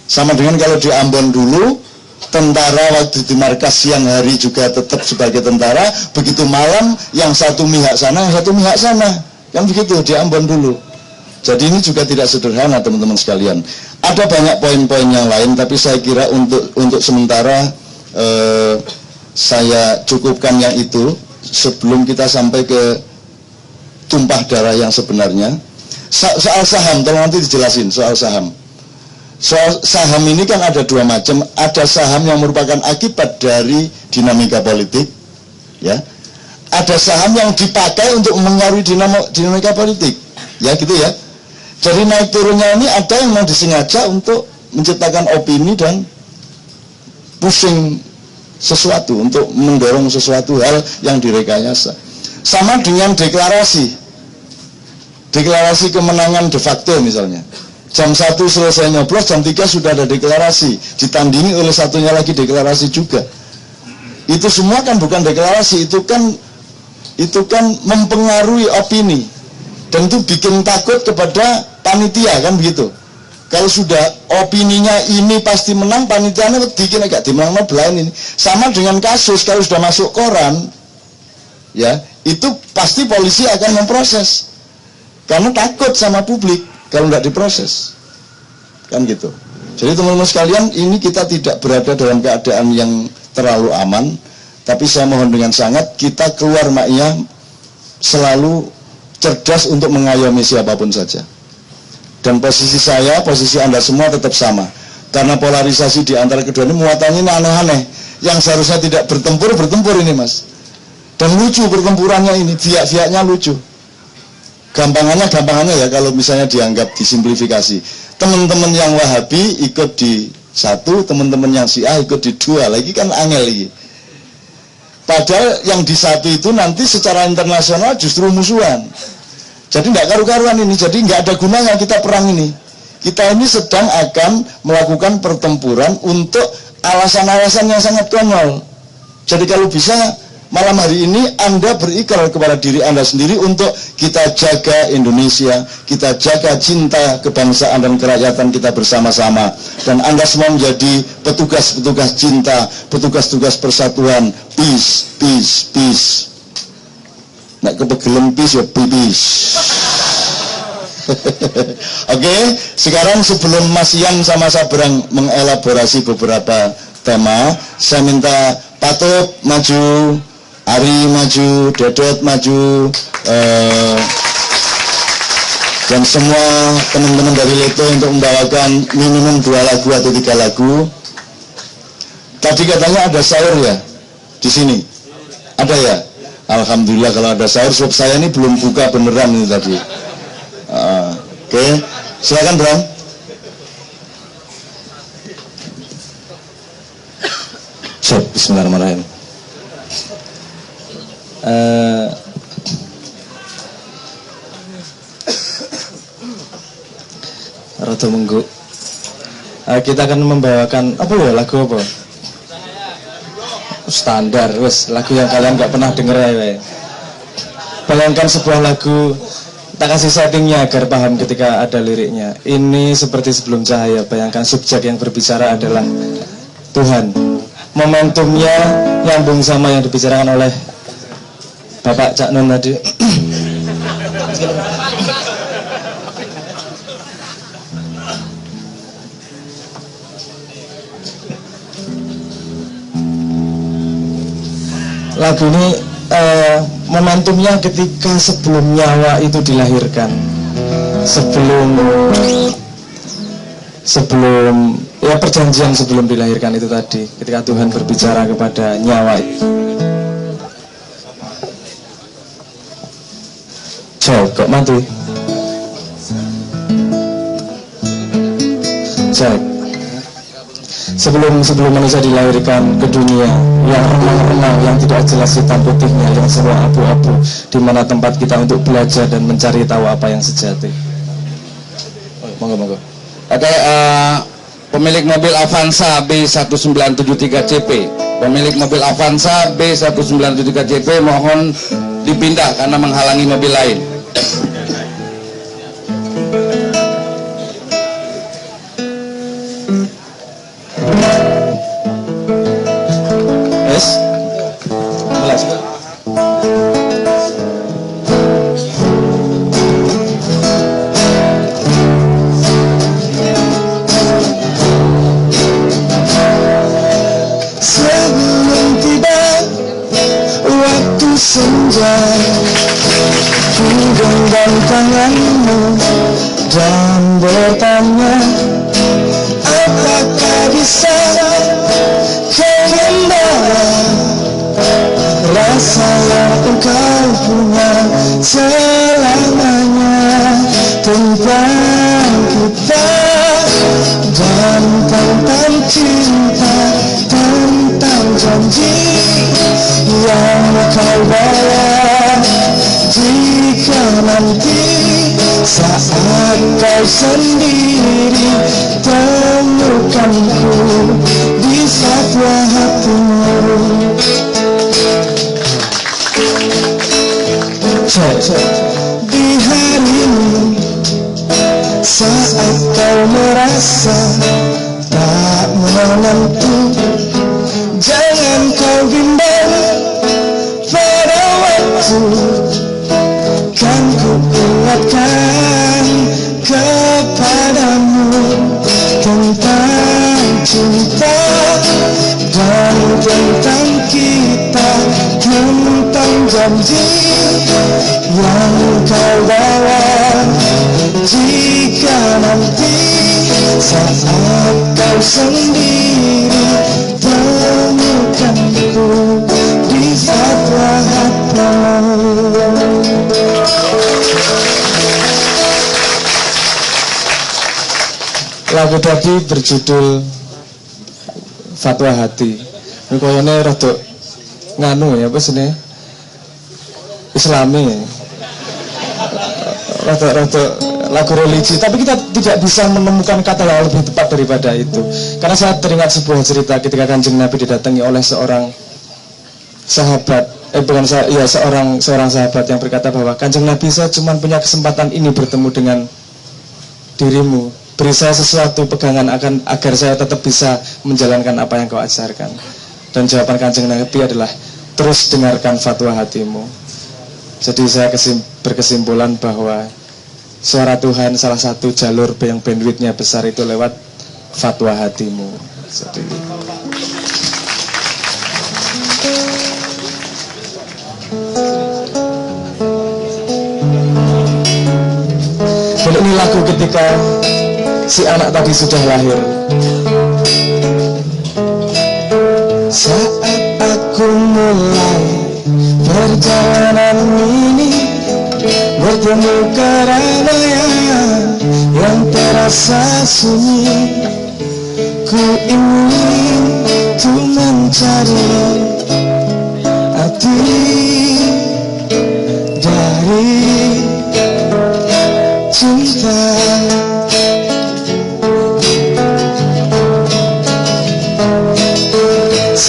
Sama dengan kalau di Ambon dulu, tentara waktu di markas siang hari juga tetap sebagai tentara, begitu malam yang satu mihak sana, yang satu mihak sana, kan begitu di Ambon dulu. Jadi ini juga tidak sederhana teman-teman sekalian. Ada banyak poin-poin yang lain, tapi saya kira untuk sementara saya cukupkan yang itu sebelum kita sampai ke tumpah darah yang sebenarnya. Soal saham, tolong nanti dijelasin soal saham. Soal saham ini kan ada dua macam. Ada saham yang merupakan akibat dari dinamika politik, ya. Ada saham yang dipakai untuk mengaruhi dinamika politik, ya gitu ya. Jadi naik turunnya ini ada yang memang disengaja untuk menciptakan opini dan pushing sesuatu, untuk mendorong sesuatu hal yang direkayasa. Sama dengan deklarasi kemenangan de facto misalnya. Jam 1 selesai nyoblos, jam 3 sudah ada deklarasi, ditandingi oleh satunya lagi deklarasi juga. Itu semua kan bukan deklarasi, itu kan mempengaruhi opini, dan itu bikin takut kepada panitia, kan begitu. Kalau sudah opininya ini pasti menang, panitianya bikin agak dimenang belain ini. Sama dengan kasus, kalau sudah masuk koran, ya itu pasti polisi akan memproses, karena takut sama publik kalau nggak diproses, kan gitu. Jadi teman-teman sekalian, ini kita tidak berada dalam keadaan yang terlalu aman, tapi saya mohon dengan sangat kita keluar maknya selalu cerdas untuk mengayomi siapapun saja. Dan posisi saya, posisi Anda semua tetap sama, karena polarisasi di antara kedua ini muatannya ini aneh-aneh, yang seharusnya tidak bertempur ini mas. Dan lucu pertempurannya ini, via-vianya lucu. Gampangannya ya, kalau misalnya dianggap disimplifikasi, teman-teman yang Wahabi ikut di satu, teman-teman yang Syiah ikut di dua, lagi kan angel lagi. Padahal yang di satu itu nanti secara internasional justru musuhan. Jadi tidak karu-karuan ini, jadi nggak ada gunanya kita perang ini. Kita ini sedang akan melakukan pertempuran untuk alasan-alasan yang sangat konyol. Jadi kalau bisa malam hari ini Anda berikrar kepada diri Anda sendiri untuk kita jaga Indonesia, kita jaga cinta kebangsaan dan kerakyatan kita bersama-sama. Dan Anda semua menjadi petugas-petugas cinta, petugas-tugas persatuan. Peace, peace, peace. Nek kepegelem peace ya peace. Oke, sekarang sebelum Mas Ian sama Sabrang mengelaborasi beberapa tema, saya minta Patut maju, Ari maju, Dedot maju, dan semua teman-teman dari Leto untuk membawakan minimum 2 lagu atau 3 lagu. Tadi katanya ada sahur ya di sini, ada ya? Alhamdulillah kalau ada sahur, sebab saya ini belum buka beneran ini tadi. Oke, silakan Bram. Bismillahirrahmanirrahim. Rada mengguk. Kita akan membawakan apa ya, lagu apa? Standar, wes lagu yang kalian nggak pernah denger ya. Bayangkan sebuah lagu, tak kasih settingnya agar paham ketika ada liriknya. Ini seperti sebelum cahaya. Bayangkan subjek yang berbicara adalah Tuhan. Momentumnya nyambung sama yang dibicarakan oleh Bapak Cak Nun tadi. Lagu ini momentumnya ketika sebelum nyawa itu dilahirkan, sebelum ya perjanjian sebelum dilahirkan itu tadi, ketika Tuhan berbicara kepada nyawa itu. Kok mati?
Cek. Sebelum manusia dilahirkan ke dunia, yang remang-remang, yang tidak jelas hitam putihnya, yang semua abu-abu, di mana tempat kita untuk belajar dan mencari tahu apa yang sejati. Monggo.
Oke, pemilik mobil Avanza B1973CP, pemilik mobil Avanza B1973CP mohon dipindah karena menghalangi mobil lain.
Senja, ku genggam tanganmu dan bertanya, apakah bisa kau membawa rasa yang engkau punya selamanya tentang kita dan tentang cinta, tentang janji yang kau bawa. Jika nanti saat kau sendiri temukanku di satwa hatimu. Di hari ini saat kau merasa tak menentu, jangan kau bimbang pada waktu, kan ku ingatkan kepadamu tentang cinta dan tentang kita, tentang janji yang kau bawa. Jika nanti saat kau sendiri temukanku di satwa hatimu. Lagu tadi berjudul Fatwa Hati. Ini koyone rada nganu ya, apa sini Islami, rada lagu religi, tapi kita tidak bisa menemukan kata yang lebih tepat daripada itu. Karena saya teringat sebuah cerita ketika Kanjeng Nabi didatangi oleh seorang sahabat, seorang sahabat yang berkata bahwa Kanjeng Nabi, saya cuma punya kesempatan ini bertemu dengan dirimu, beri saya sesuatu pegangan agar saya tetap bisa menjalankan apa yang kau ajarkan. Dan jawaban Kanjeng Nabi adalah, terus dengarkan fatwa hatimu. Jadi saya berkesimpulan bahwa suara Tuhan salah satu jalur yang bandwidthnya besar itu lewat fatwa hatimu. Jadi dan ini lagu ketika si anak tadi sudah lahir. Saat aku mulai perjalanan ini, bertemu keramaian yang terasa sunyi, ku ingin tuh mencari arti dari cinta.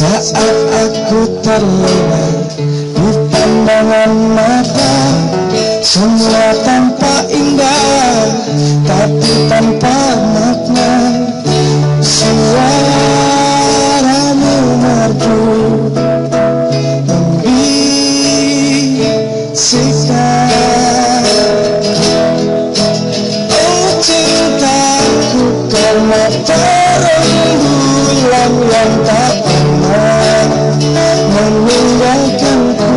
Saat aku terlena di pandangan mata, semua tanpa indah tapi tanpa makna. Suaramu merdu membisikkan, oh cintaku karena terang bulan yang tak pernah meninggalkanku.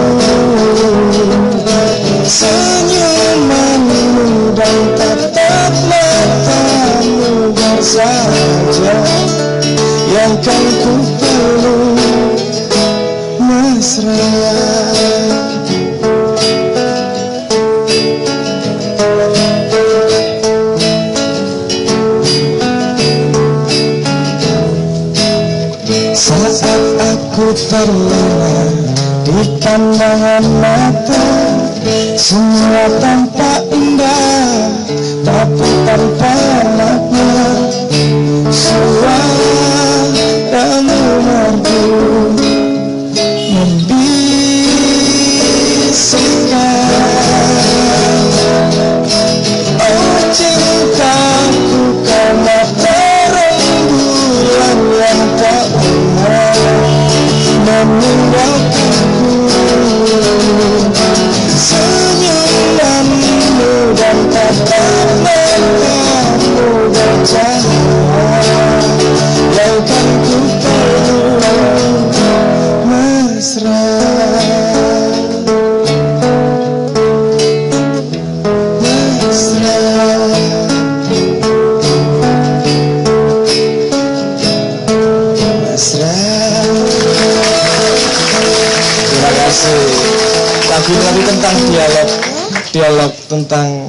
Senyumanmu dan tatap matamu saja yang kan ku peluk mesra. Saat aku terlena di pandangan mata, semua tampak indah tapi tanpa makna. Suaramu merdu membisikkan, oh cintaku karena terang bulan yang tak pernah meninggalkanku. Senyumanmu dan tatap matamu bercahaya yang kan ku peluk mesra. Lagu tentang dialog tentang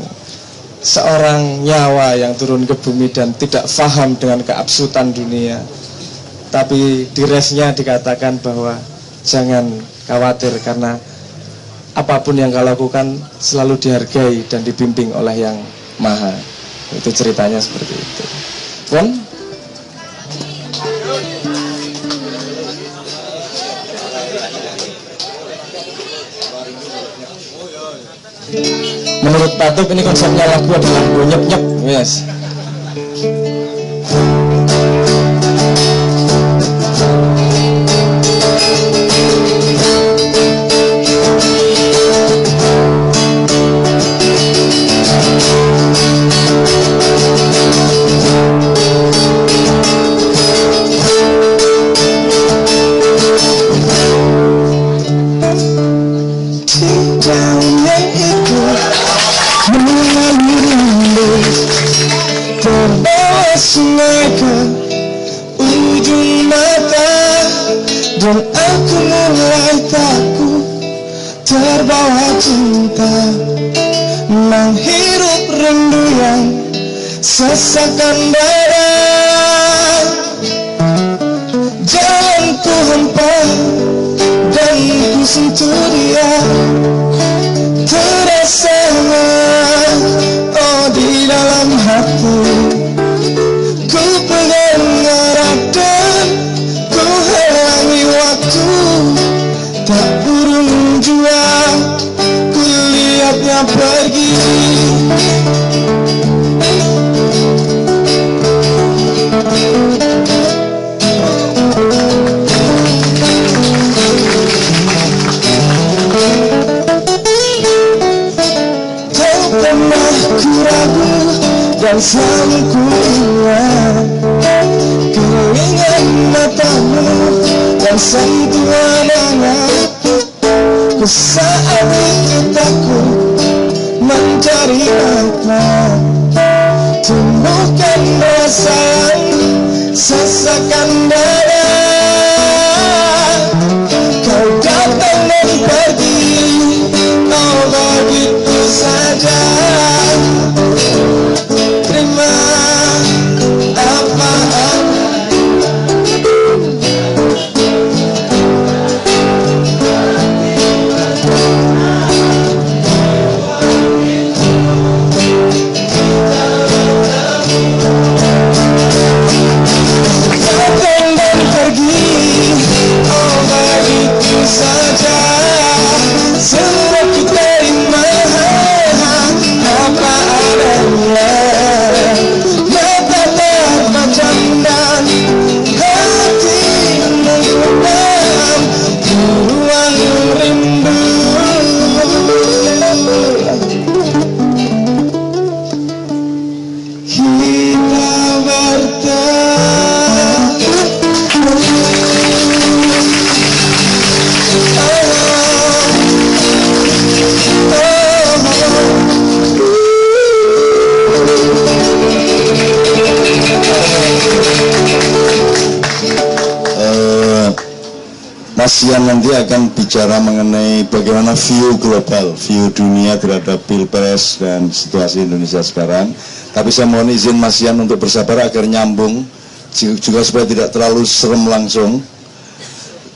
seorang nyawa yang turun ke bumi dan tidak paham dengan keabsurdan dunia. Tapi di resnya dikatakan bahwa jangan khawatir karena apapun yang kau lakukan selalu dihargai dan dibimbing oleh Yang Maha. Itu ceritanya seperti itu. Pon? Menurut Patuk ini konsepnya lagu adalah nyep-nyep, yes. Sungai ke ujung mata dan aku mulai takut terbawa cinta, menghirup rindu yang sesakan dada. Jalan ku hempah dan ku sentuh dia, terasa oh di dalam hati. Ku pegang erat dan ku halangi waktu, tak burung jua ku lihatnya pergi. Tak pernah ku ragu dan selalu ku ingat keringat matamu dan sentuhan hangatku. Saat itu takut mencari makna, tumbuhkan rasa yang sesakan dada. Kau datang dan pergi, oh begitu saja. Terima apa-apa. Datang dan pergi, oh begitu saja. Semua ku terima apa adanya.
Mas Ian nanti akan bicara mengenai bagaimana view global, view dunia terhadap Pilpres dan situasi Indonesia sekarang. Tapi saya mohon izin Mas Ian untuk bersabar agar nyambung, juga supaya tidak terlalu serem langsung.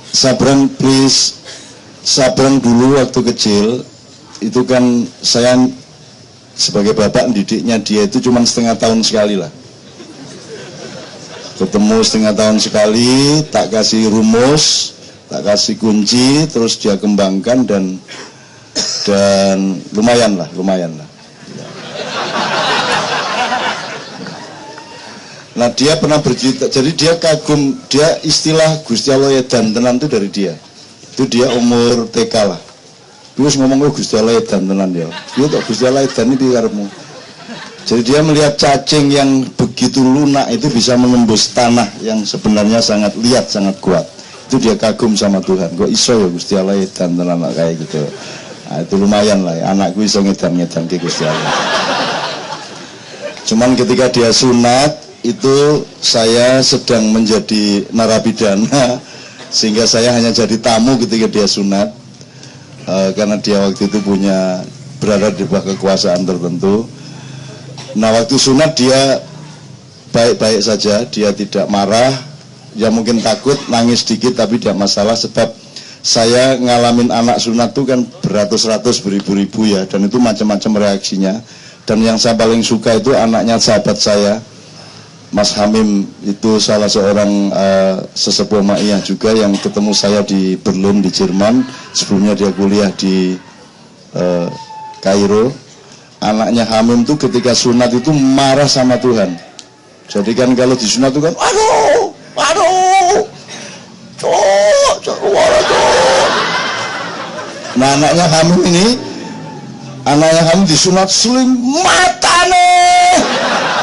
Sabrang please, Sabrang dulu waktu kecil itu kan saya sebagai bapak didiknya dia itu cuma setengah tahun sekali lah. Ketemu setengah tahun sekali, tak kasih rumus, tak kasih kunci, terus dia kembangkan dan lumayan lah. Nah dia pernah bercerita, jadi dia kagum, dia istilah Gusti Allah edan tenan itu dari dia. Itu dia umur TK lah. Terus ngomong Gusti Allah edan tenan ya. Dia tak Gusti Allah edan ini karepmu. Jadi dia melihat cacing yang begitu lunak itu bisa menembus tanah yang sebenarnya sangat liat, sangat kuat. Itu dia kagum sama Tuhan. Kok iso ya Gusti Allah edan tenan kayak gitu. Nah, itu lumayan lah ya. Anakku iso ngedan ke Gusti Allah. Cuman ketika dia sunat itu saya sedang menjadi narapidana sehingga saya hanya jadi tamu ketika dia sunat karena dia waktu itu berada di bawah kekuasaan tertentu. Nah waktu sunat dia baik-baik saja, dia tidak marah, ya mungkin takut, nangis sedikit tapi tidak masalah sebab saya ngalamin anak sunat itu kan beratus-ratus, beribu-ribu ya, dan itu macam-macam reaksinya. Dan yang saya paling suka itu anaknya sahabat saya Mas Hamim, itu salah seorang sesepuh Ma'iyah juga yang ketemu saya di Berlin di Jerman. Sebelumnya dia kuliah di Kairo. Anaknya Hamim itu ketika sunat itu marah sama Tuhan. Jadi kan kalau di sunat itu kan aduh nah anaknya Hamim disunat seling matane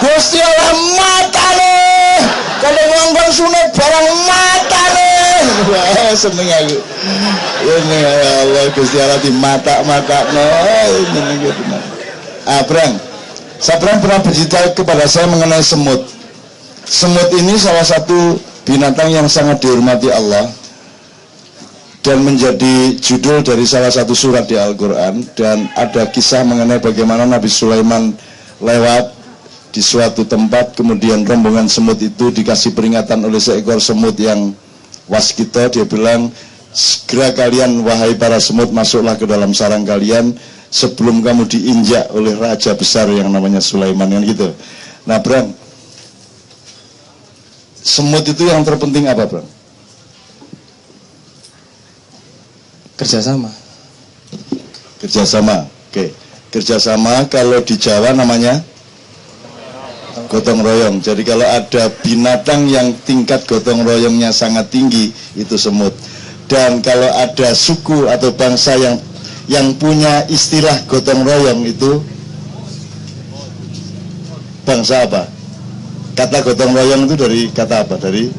Gusti Allah matane kalau ngomong sunat barang matane. Wah seneng aku ini ya Allah Gusti Allah di mata-mata ini benar. Sabrang pernah bercerita kepada saya mengenai semut. Semut ini salah satu binatang yang sangat dihormati Allah dan menjadi judul dari salah satu surat di Al-Quran. Dan ada kisah mengenai bagaimana Nabi Sulaiman lewat di suatu tempat, kemudian rombongan semut itu dikasih peringatan oleh seekor semut yang waskita. Dia bilang, segera kalian wahai para semut masuklah ke dalam sarang kalian sebelum kamu diinjak oleh raja besar yang namanya Sulaiman, kan gitu. Nah Bram, semut itu yang terpenting apa Bram?
Kerjasama.
Oke. Kerjasama kalau di Jawa namanya gotong royong. Jadi kalau ada binatang yang tingkat gotong royongnya sangat tinggi, itu semut. Dan kalau ada suku atau bangsa yang punya istilah gotong royong, itu bangsa apa? Kata gotong royong itu dari kata apa? Dari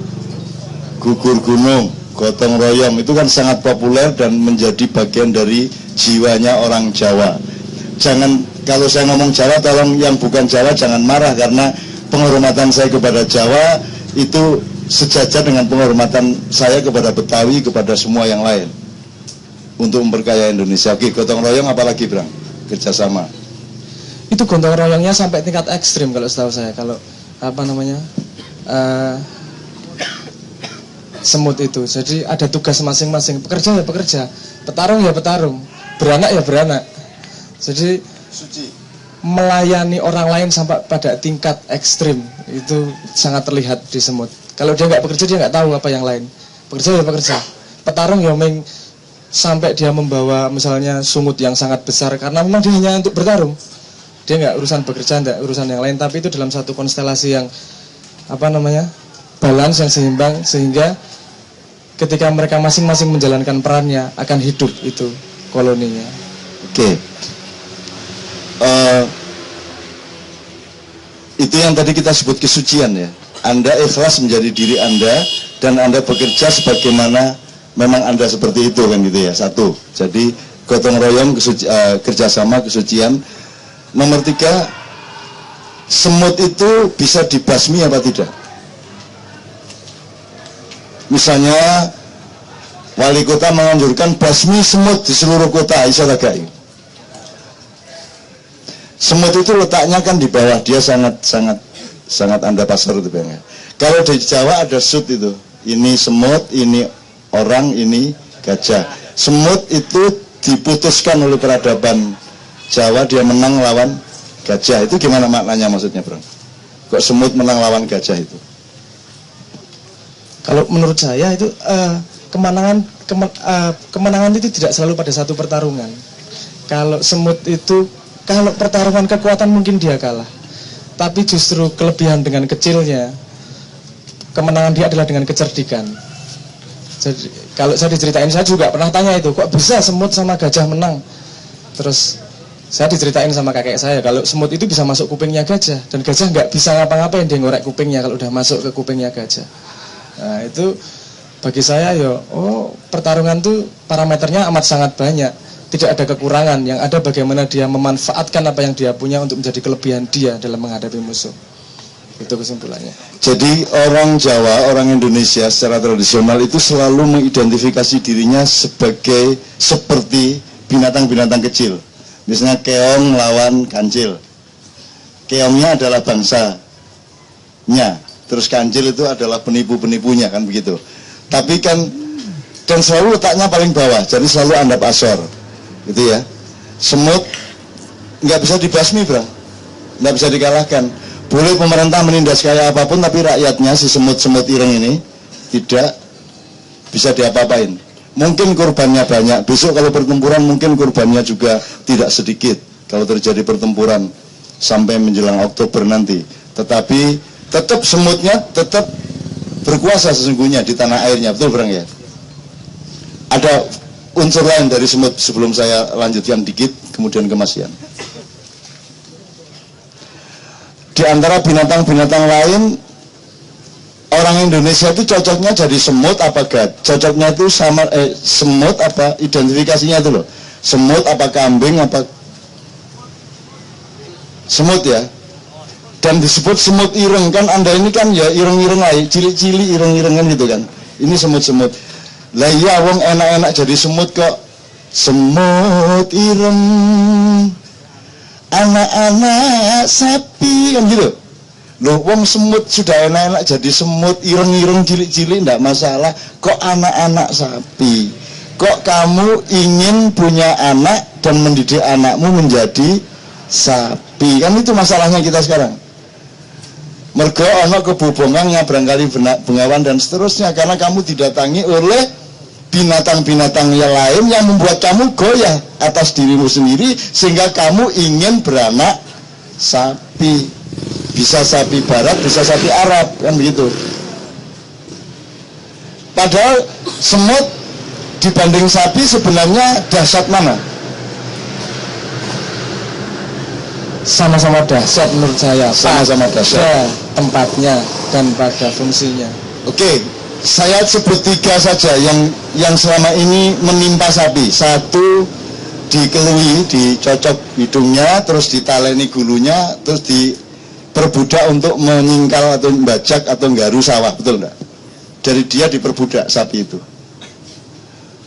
gugur gunung. Gotong royong itu kan sangat populer dan menjadi bagian dari jiwanya orang Jawa. Jangan, kalau saya ngomong Jawa, tolong yang bukan Jawa jangan marah, karena penghormatan saya kepada Jawa itu sejajar dengan penghormatan saya kepada Betawi, kepada semua yang lain, untuk memperkaya Indonesia. Oke, gotong royong apalagi Bang? Kerjasama.
Itu gotong royongnya sampai tingkat ekstrim kalau setahu saya. Kalau apa namanya semut itu, jadi ada tugas masing-masing. Pekerja ya pekerja, petarung ya petarung, beranak ya beranak. Jadi
Suci.
Melayani orang lain sampai pada tingkat ekstrim itu sangat terlihat di semut. Kalau dia nggak bekerja, dia nggak tahu apa yang lain. Pekerja ya pekerja, petarung ya sampai dia membawa misalnya sungut yang sangat besar, karena memang dia hanya untuk bertarung. Dia nggak urusan bekerja, nggak urusan yang lain, tapi itu dalam satu konstelasi yang balance, yang seimbang, sehingga ketika mereka masing-masing menjalankan perannya akan hidup itu koloninya.
Oke. Itu yang tadi kita sebut kesucian ya. Anda ikhlas menjadi diri Anda dan Anda bekerja sebagaimana memang Anda seperti itu, kan gitu ya. Satu. Jadi gotong royong, kerjasama, kesucian. Nomor 3, semut itu bisa dibasmi apa tidak? Misalnya wali kota menganjurkan basmi semut di seluruh kota, isaragai. Semut itu letaknya kan di bawah, dia sangat Anda pasar itu Bang. Kalau di Jawa ada sud itu, ini semut, ini orang, ini gajah. Semut itu diputuskan oleh peradaban Jawa, dia menang lawan gajah. Itu gimana maknanya maksudnya, Bro? Kok semut menang lawan gajah itu?
Kalau menurut saya itu kemenangan itu tidak selalu pada satu pertarungan. Kalau semut itu, kalau pertarungan kekuatan mungkin dia kalah, tapi justru kelebihan dengan kecilnya, kemenangan dia adalah dengan kecerdikan. Jadi kalau saya diceritain, saya juga pernah tanya itu, kok bisa semut sama gajah menang? Terus saya diceritain sama kakek saya, kalau semut itu bisa masuk kupingnya gajah, dan gajah nggak bisa ngapa-ngapain, dia ngorek kupingnya kalau udah masuk ke kupingnya gajah. Nah itu bagi saya pertarungan tuh parameternya amat sangat banyak, tidak ada kekurangan, yang ada bagaimana dia memanfaatkan apa yang dia punya untuk menjadi kelebihan dia dalam menghadapi musuh. Itu kesimpulannya.
Jadi orang Jawa, orang Indonesia secara tradisional itu selalu mengidentifikasi dirinya seperti binatang-binatang kecil. Misalnya keong lawan kancil. Keongnya adalah bangsanya, terus kancil itu adalah penipu-penipunya, kan begitu. Tapi kan, dan selalu letaknya paling bawah, jadi selalu andap asor, gitu ya. Semut nggak bisa dibasmi, Bro, nggak bisa dikalahkan. Boleh pemerintah menindas kayak apapun, tapi rakyatnya, si semut-semut ireng ini tidak bisa diapa-apain. Mungkin korbannya banyak, besok kalau pertempuran mungkin korbannya juga tidak sedikit kalau terjadi pertempuran sampai menjelang Oktober nanti. Tetapi tetap semutnya tetap berkuasa sesungguhnya di tanah airnya, betul, Bang ya? Ada unsur lain dari semut sebelum saya lanjutkan dikit, kemudian ke Mas Yan. Di antara binatang-binatang lain, orang Indonesia itu cocoknya jadi semut apa cocoknya itu sama semut apa identifikasinya itu loh. Semut apa kambing apa semut ya. Dan disebut semut ireng, kan Anda ini kan ya ireng-ireng aja, cili-cili ireng-irengan gitu kan. Ini semut-semut. Lah iya wong enak-enak jadi semut kok. Semut ireng, anak-anak sapi, kan gitu. Loh, wong semut sudah enak-enak jadi semut, ireng-ireng cilik-cilik ndak masalah. Kok anak-anak sapi? Kok kamu ingin punya anak dan mendidik anakmu menjadi sapi? Kan itu masalahnya kita sekarang. Mergo ana kebobongan nyabrang kali Bengawan dan seterusnya, karena kamu didatangi oleh binatang-binatang yang lain yang membuat kamu goyah atas dirimu sendiri sehingga kamu ingin beranak sapi. Bisa sapi barat, bisa sapi Arab, kan begitu. Padahal semut dibanding sapi sebenarnya dahsyat mana?
Sama-sama dahsyat menurut saya.
Sama-sama dahsyat.
Pada tempatnya dan pada fungsinya.
Oke, saya sebut 3 saja yang selama ini menimpa sapi. 1, dikelui, dicocok hidungnya, terus ditaleni gulunya, terus diperbudak untuk menyingkal atau membajak atau nggaru sawah, betul enggak? Dari dia diperbudak sapi itu.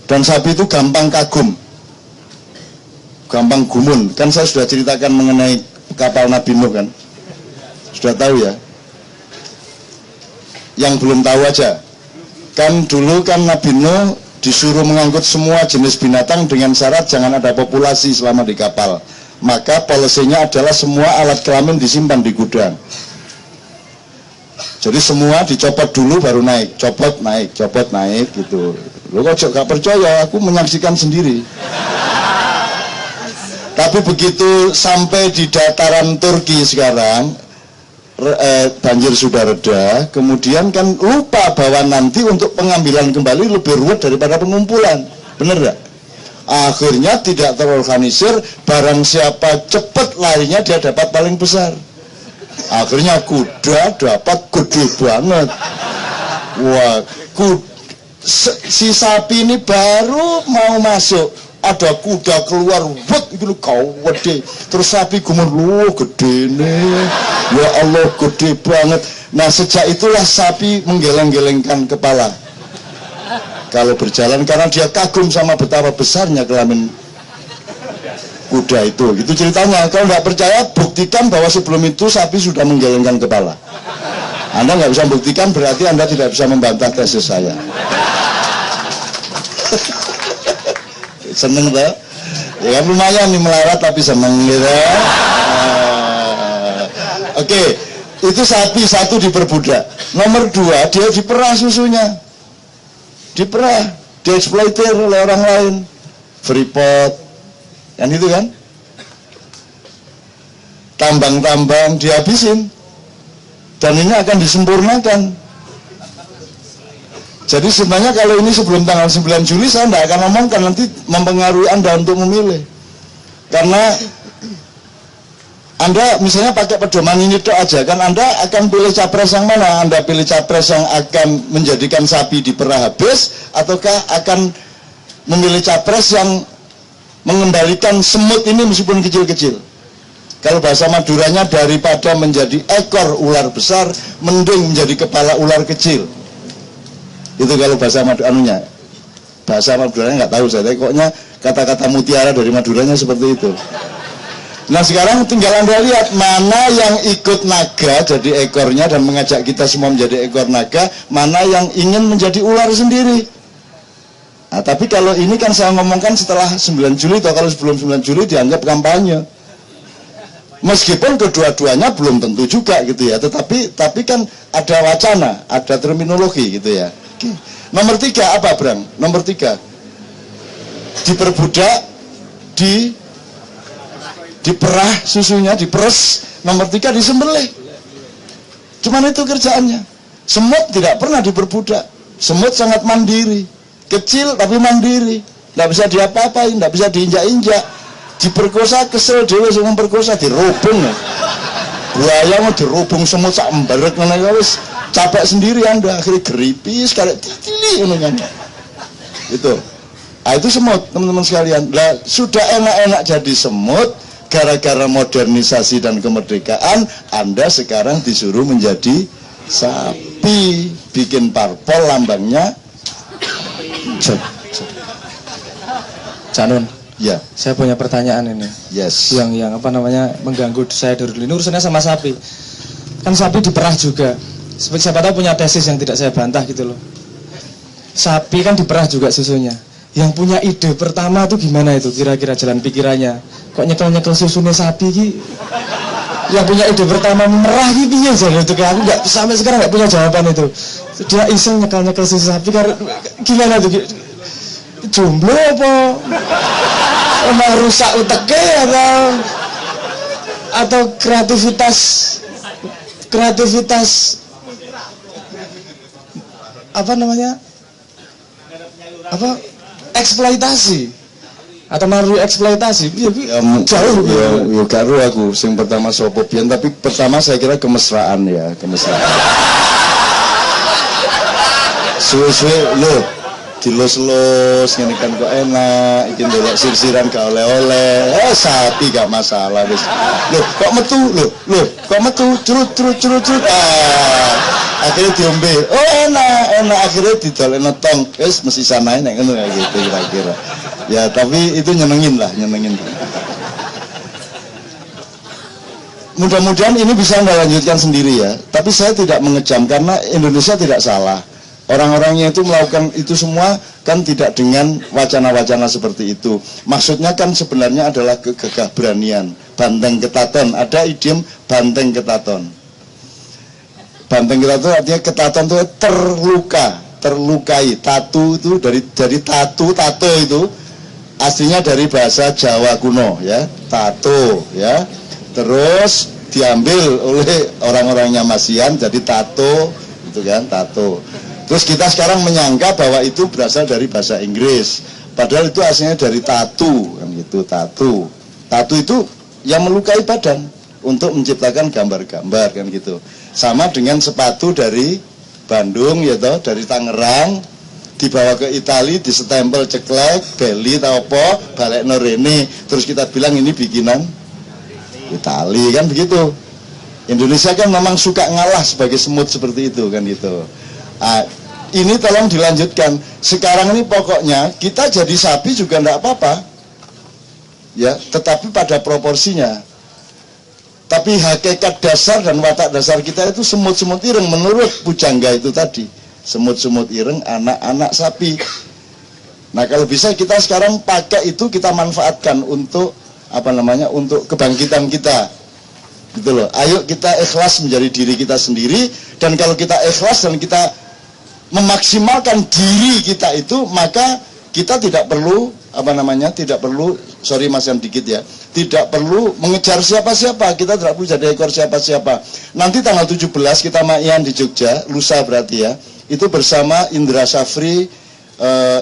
Dan sapi itu gampang kagum, gampang gumun. Kan saya sudah ceritakan mengenai kapal Nabi Nuh kan, sudah tahu ya. Yang belum tahu aja, kan dulu kan Nabi Nuh disuruh mengangkut semua jenis binatang dengan syarat jangan ada populasi selama di kapal. Maka polisinya adalah semua alat kelamin disimpan di gudang. Jadi semua dicopot dulu baru naik, copot naik gitu. Lo kok gak percaya? Aku menyaksikan sendiri. Tapi begitu sampai di dataran Turki sekarang, banjir sudah reda, kemudian kan lupa bahwa nanti untuk pengambilan kembali lebih ruwet daripada pengumpulan, bener gak? Akhirnya tidak terorganisir, barang siapa cepat larinya dia dapat paling besar. Akhirnya kuda dapat gede banget. Wah, si sapi ini baru mau masuk, ada kuda keluar, wet itu kau gede. Terus sapi gumun, lu gede nih, ya Allah gede banget. Nah sejak itulah sapi menggeleng-gelengkan kepala kalau berjalan, karena dia kagum sama betapa besarnya kelamin kuda itu. Gitu ceritanya. Kalau nggak percaya, buktikan bahwa sebelum itu sapi sudah menggelengkan kepala. Anda nggak bisa buktikan, berarti Anda tidak bisa membantah tesis saya. Seneng tuh. Ya kan lumayan nih melarat tapi seneng gitu. Oke, itu sapi satu diperbudak. Nomor 2, dia diperah susunya. Diperah, dieksploitir oleh orang lain. Freeport, kan itu kan? Tambang-tambang dihabisin. Dan ini akan disempurnakan. Jadi sebenarnya kalau ini sebelum tanggal 9 Juli saya tidak akan ngomongkan, nanti mempengaruhi Anda untuk memilih. Karena Anda misalnya pakai pedoman ini itu aja, kan Anda akan pilih capres yang mana? Anda pilih capres yang akan menjadikan sapi diperah habis, ataukah akan memilih capres yang mengembalikan semut ini meskipun kecil-kecil? Kalau bahasa Maduranya, daripada menjadi ekor ular besar, mending menjadi kepala ular kecil. Itu kalau bahasa Maduranya. Bahasa Maduranya nggak tahu saya, tapi pokoknya kata-kata mutiara dari Maduranya seperti itu. Nah sekarang tinggal Anda lihat mana yang ikut naga jadi ekornya dan mengajak kita semua menjadi ekor naga, mana yang ingin menjadi ular sendiri. Nah, tapi kalau ini kan saya ngomongkan setelah 9 Juli atau kalau sebelum 9 Juli dianggap kampanye. Meskipun kedua-duanya belum tentu juga gitu ya, tetapi kan ada wacana, ada terminologi gitu ya. Oke. Nomor 3 apa, Bram? Nomor 3 diperbudak, diperah susunya, diperes. Nomor 3 disembelih. Cuman itu kerjaannya. Semut tidak pernah diperbudak. Semut sangat mandiri, kecil tapi mandiri, tidak bisa diapa-apain, tidak bisa diinjak-injak. Diperkosa kesel dewe sing memperkosa dirubung. Buaya mau dirubung semut sak embarek ngene wis capek sendiri Anda, akhirnya geripis karek titili ngono kan. Itu. Ah itu semut, teman-teman sekalian. Lah sudah enak-enak jadi semut gara-gara modernisasi dan kemerdekaan, Anda sekarang disuruh menjadi sapi, bikin parpol lambangnya
Canun.
ya.
Saya punya pertanyaan ini.
Yes.
Yang apa namanya mengganggu saya dari dulu. Ini urusannya sama sapi. Kan sapi diperah juga. Seperti siapa tahu punya tesis yang tidak saya bantah gitu loh. Sapi kan diperah juga susunya. Yang punya ide pertama itu gimana itu kira-kira jalan pikirannya? Kok nyekel-nyekel susunya sapi ki? Yang punya ide pertama merah ki piye jane itu? Aku enggak sampai sekarang enggak punya jawaban itu. Dia iseng nyekel-nyekel susu sapi karena gimana tuh? Jomblo apa? Emang rusak uteknya atau kreativitas apa namanya? Apa eksploitasi atau melalui eksploitasi jauh
ya karo aku sing pertama sopo pian, tapi pertama saya kira kemesraan ya, kemesraan. Suwe-suwe lho dilus-lus ngene kan kok enak, iki ndelok sir-siran gak oleh-oleh. Sapi gak masalah wis. Lho kok metu, lho kok metu curut. Akhirnya diombe. Oh enak, akhirnya didolekno tong. Wis mesti sanae nek ngono kayak gitu kira-kira. Ya tapi itu nyenengin. Mudah-mudahan ini bisa Anda lanjutkan sendiri ya. Tapi saya tidak mengejam karena Indonesia tidak salah. Orang-orangnya itu melakukan itu semua kan tidak dengan wacana-wacana seperti itu. Maksudnya kan sebenarnya adalah kegagah beranian, banteng ketaton. Ada idiom banteng ketaton. Banteng ketaton artinya ketaton itu terlukai. Tatu itu dari tato itu aslinya dari bahasa Jawa kuno ya, tato ya. Terus diambil oleh orang-orangnya Masian jadi tato, itu kan tato. Terus kita sekarang menyangka bahwa itu berasal dari bahasa Inggris, padahal itu aslinya dari tatu, kan gitu, tatu. Tatu itu yang melukai badan untuk menciptakan gambar-gambar, kan gitu. Sama dengan sepatu dari Bandung, ya toh, dari Tangerang, dibawa ke Itali, disestempel ceklek, beli, atau apa, balik norene, terus kita bilang ini bikinan Itali, kan begitu. Indonesia kan memang suka ngalah sebagai semut seperti itu, kan gitu. Ini tolong dilanjutkan. Sekarang ini pokoknya kita jadi sapi juga enggak apa-apa ya, tetapi pada proporsinya. Tapi hakikat dasar dan watak dasar kita itu semut-semut ireng menurut pujangga itu tadi. Semut-semut ireng anak-anak sapi. Nah kalau bisa kita sekarang pakai itu, kita manfaatkan untuk untuk kebangkitan kita, gitu loh. Ayo kita ikhlas menjadi diri kita sendiri, dan kalau kita ikhlas dan kita memaksimalkan diri kita itu, maka kita tidak perlu sorry Mas yang dikit ya, tidak perlu mengejar siapa-siapa, kita tidak perlu jadi ekor siapa-siapa. Nanti tanggal 17 kita ma'ian di Jogja, lusa berarti ya, itu bersama Indra Safri,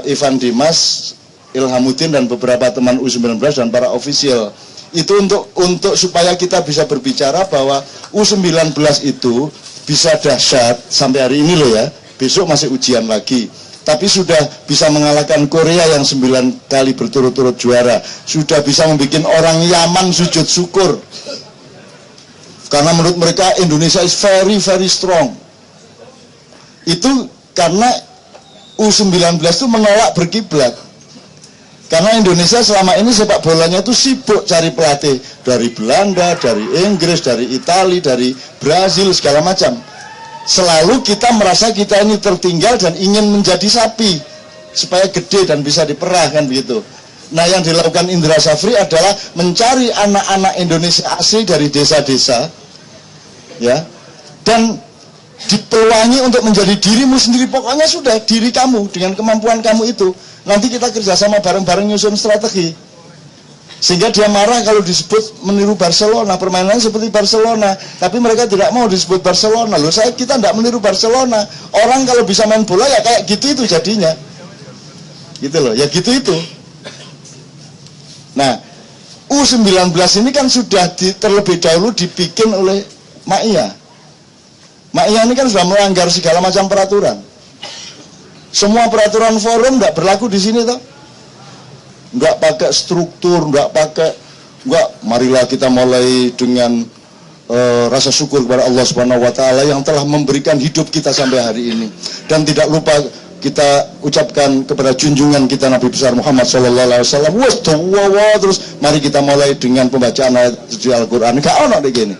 Ivan Dimas, Ilhamuddin dan beberapa teman U19 dan para ofisial. Itu untuk supaya kita bisa berbicara bahwa U19 itu bisa dahsyat sampai hari ini loh ya. Besok masih ujian lagi. Tapi sudah bisa mengalahkan Korea yang 9 kali berturut-turut juara. Sudah bisa membuat orang Yaman sujud syukur. Karena menurut mereka Indonesia is very very strong. Itu karena U19 itu menolak berkiblat. Karena Indonesia selama ini sepak bolanya itu sibuk cari pelatih dari Belanda, dari Inggris, dari Italia, dari Brazil, segala macam. Selalu kita merasa kita ini tertinggal dan ingin menjadi sapi supaya gede dan bisa diperah, kan begitu. Nah yang dilakukan Indra Safri adalah mencari anak-anak Indonesia asli dari desa-desa, ya, dan dipeluangi untuk menjadi dirimu sendiri. Pokoknya sudah diri kamu dengan kemampuan kamu itu. Nanti kita kerjasama bareng-bareng nyusun strategi. Sehingga dia marah kalau disebut meniru Barcelona, permainannya seperti Barcelona, tapi mereka tidak mau disebut Barcelona. Loh, kita tidak meniru Barcelona. Orang kalau bisa main bola ya kayak gitu itu jadinya. Gitu loh, ya gitu itu. Nah, U19 ini kan sudah terlebih dahulu dibikin oleh Ma'iyah. Ma'iyah ini kan sudah melanggar segala macam peraturan. Semua peraturan forum tidak berlaku di sini toh. Enggak pakai struktur, enggak, marilah kita mulai dengan rasa syukur kepada Allah Subhanahu wa taala yang telah memberikan hidup kita sampai hari ini. Dan tidak lupa kita ucapkan kepada junjungan kita Nabi besar Muhammad sallallahu alaihi wasallam. Terus mari kita mulai dengan pembacaan ayat suci Al-Qur'an. Enggak ono kayak gini.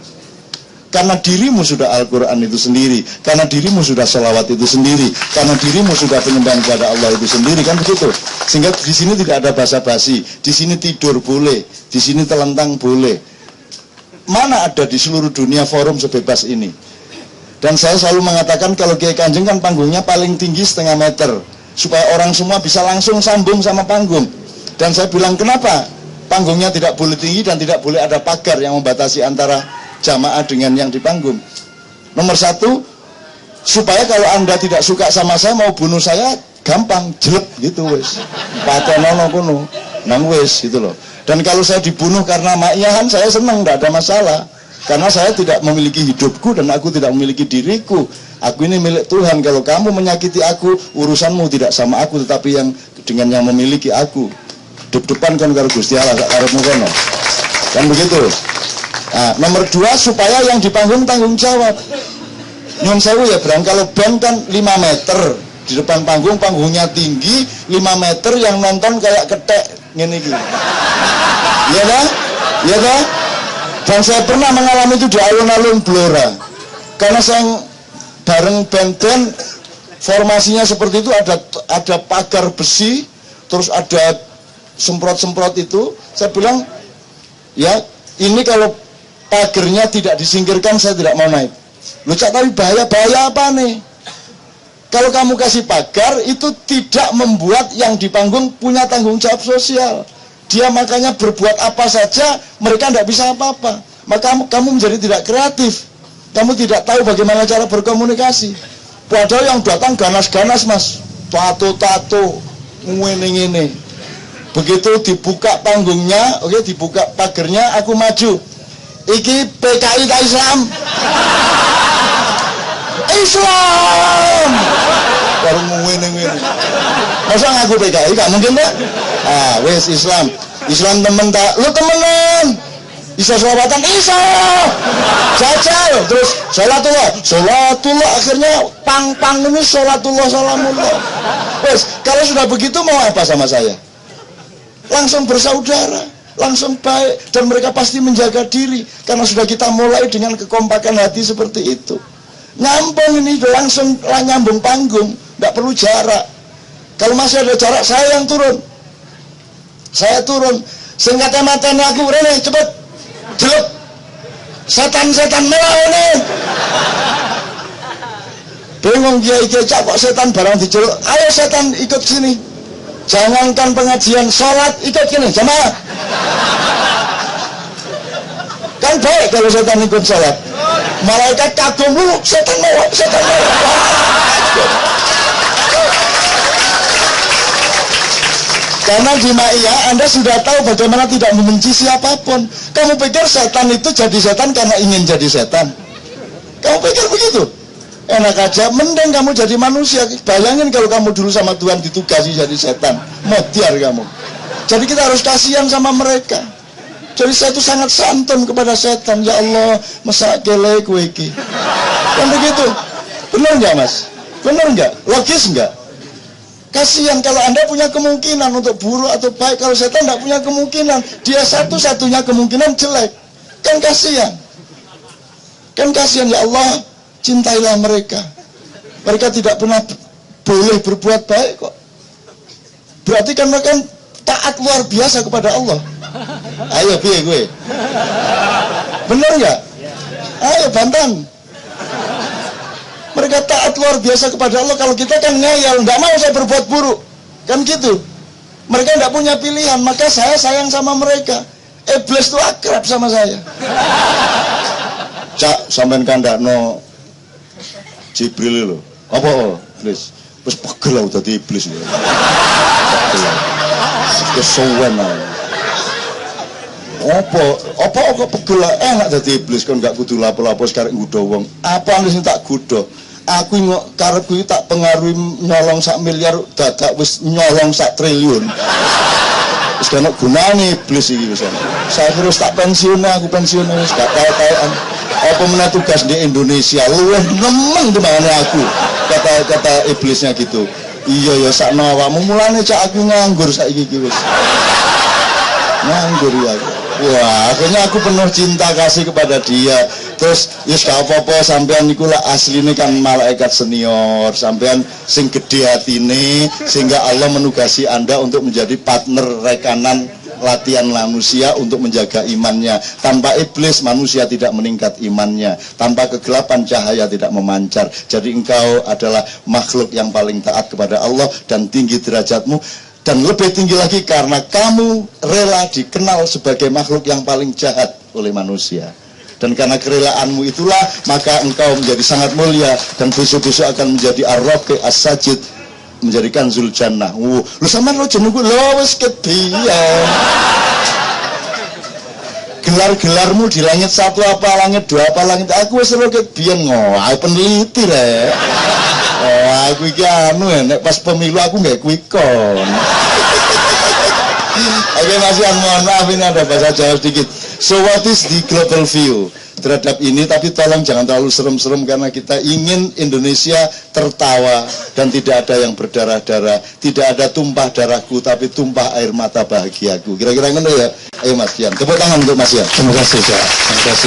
Karena dirimu sudah Al-Quran itu sendiri, karena dirimu sudah salawat itu sendiri, karena dirimu sudah penyembahan kepada Allah itu sendiri, kan begitu. Sehingga di sini tidak ada basa-basi, di sini tidur boleh, di sini telentang boleh. Mana ada di seluruh dunia forum sebebas ini? Dan saya selalu mengatakan kalau Kiai Kanjeng kan panggungnya paling tinggi 0,5 meter, supaya orang semua bisa langsung sambung sama panggung. Dan saya bilang kenapa panggungnya tidak boleh tinggi dan tidak boleh ada pagar yang membatasi antara jamaah dengan yang di panggung. Nomor 1, supaya kalau Anda tidak suka sama saya, mau bunuh saya, gampang, jelek gitu wes. Patenono kuno, nang wes gitu loh. Dan kalau saya dibunuh karena Ma'iyah, saya senang, tidak ada masalah. Karena saya tidak memiliki hidupku dan aku tidak memiliki diriku. Aku ini milik Tuhan. Kalau kamu menyakiti aku, urusanmu tidak sama aku, tetapi yang dengan yang memiliki aku. Depan kan karo Gusti Allah, karepmu kono. Kan begitu. Nah, nomor 2, supaya yang di panggung tanggung jawab. Nyun sewu ya Bang, kalau band kan 5 meter di depan panggung, panggungnya tinggi 5 meter, yang nonton kayak ketek ngene iki. Iya kan? Iya kan? Dan saya pernah mengalami itu di alun-alun Blora. Karena saya bareng band-band formasinya seperti itu, ada pagar besi, terus ada semprot-semprot itu. Saya bilang, ya ini kalau pagernya tidak disingkirkan, saya tidak mau naik. Lu cak, tapi bahaya apa nih? Kalau kamu kasih pagar, itu tidak membuat yang di panggung punya tanggung jawab sosial. Dia makanya berbuat apa saja, mereka tidak bisa apa-apa. Maka kamu menjadi tidak kreatif. Kamu tidak tahu bagaimana cara berkomunikasi. Padahal yang datang ganas-ganas mas, tato-tato, ngene-ngene. Begitu dibuka panggungnya, oke, dibuka pagernya, aku maju. Iki PKI ta Islam. Islam. Baru ngene-ngene. Masa ngaku PKI gak mungkin tak? Ah, wes Islam. Islam temen tak? Lu temenan. Isa selawatan Isa. Jajal terus salatullah akhirnya pang ini salatullah salamullah. Wes, kalau sudah begitu mau apa sama saya? Langsung bersaudara, langsung baik, dan mereka pasti menjaga diri karena sudah kita mulai dengan kekompakan hati seperti itu. Nyambung ini langsung nyambung panggung, tidak perlu jarak. Kalau masih ada jarak, saya yang turun. Saya turun. Singkatnya matanya aku, Rene, cepet. Jelek. Setan-setan merah ini. Bingung kiai kecap kok setan barang diceluk. Ayo setan ikut sini. Jangankan pengajian, sholat ikut sini, jamaah. Kan baik kalau setan ikut sholat. Malaikat kagum dulu, setan mau. Karena di Ma'iyah Anda sudah tahu bagaimana tidak membenci siapapun. Kamu pikir setan itu jadi setan karena ingin jadi setan? Kamu pikir begitu? Enak aja, mending kamu jadi manusia. Bayangin kalau kamu dulu sama Tuhan ditugasi jadi setan, modiar kamu. Jadi kita harus kasihan sama mereka. Jadi saya itu sangat santun kepada setan. Ya Allah, masa kele kue iki. Kan begitu? Benar nggak mas? Benar nggak? Logis nggak? Kasihan kalau Anda punya kemungkinan untuk buruk atau baik. Kalau setan tidak punya kemungkinan, dia satu-satunya kemungkinan jelek. Kan kasihan. Kan kasihan. Ya Allah, cintailah mereka. Mereka tidak pernah boleh berbuat baik kok. Berarti kan mereka taat luar biasa kepada Allah. Ayo piye gue? Bener nggak? Ayo bantan. Mereka taat luar biasa kepada Allah. Kalau kita kan ngeyel, nggak mau saya berbuat buruk, kan gitu. Mereka nggak punya pilihan, maka saya sayang sama mereka. Iblis itu akrab sama saya. Cak, sampean kandakno Jibril lho. Apa? Iblis. Wis pegel aku dadi iblis lho. Kesuwen aku. Apa kok pegel enak dadi iblis kon gak kudu lapo-lapo sekarang nggodho wong. Apa sing tak godho? Aku karepku tak pengaruhi nyolong 1 miliar dadak wis nyolong 1 triliun. Wis kena gunane iblis iki wis. Saya terus tak pensiun, aku pensiun wis gak tahu-tahuan. Apa meneh tugas di Indonesia luwih nemen timbangane aku. Kata iblisnya gitu. Iya ya sakno awakmu mulane cak aku nganggur saiki iki wis. Nganggur ya aku. Wah, akhirnya aku penuh cinta kasih kepada dia. Terus, yes gak apa-apa, sampean niku lah asline kan malaikat senior, sampean sing gede hatine, sehingga Allah menugasi Anda untuk menjadi partner rekanan latihan manusia untuk menjaga imannya. Tanpa iblis manusia tidak meningkat imannya, tanpa kegelapan cahaya tidak memancar. Jadi engkau adalah makhluk yang paling taat kepada Allah dan tinggi derajatmu. Dan lebih tinggi lagi karena kamu rela dikenal sebagai makhluk yang paling jahat oleh manusia. Dan karena kerelaanmu itulah maka engkau menjadi sangat mulia dan besok-besok akan menjadi ar-raqi as-sajid, menjadikan Kanzul Jannah. Lu sampean lo jenengku lho wis kebiyen. Gelar-gelarmu di langit 1 apa, langit 2 apa, langit aku wis ro kebiyen peneliti rek. Oh, aku iki anu nek pas pemilu aku nggak quick count. Oke Mas Yan, mohon maaf ini ada bahasa Jawa sedikit. So what is the global view terhadap ini? Tapi tolong jangan terlalu serem-serem karena kita ingin Indonesia tertawa dan tidak ada yang berdarah-darah, tidak ada tumpah darahku tapi tumpah air mata bahagiaku. Kira-kira ngono ya. Ayo Mas Yan, tepuk tangan untuk Mas Yan.
Terima kasih, Pak. Terima kasih.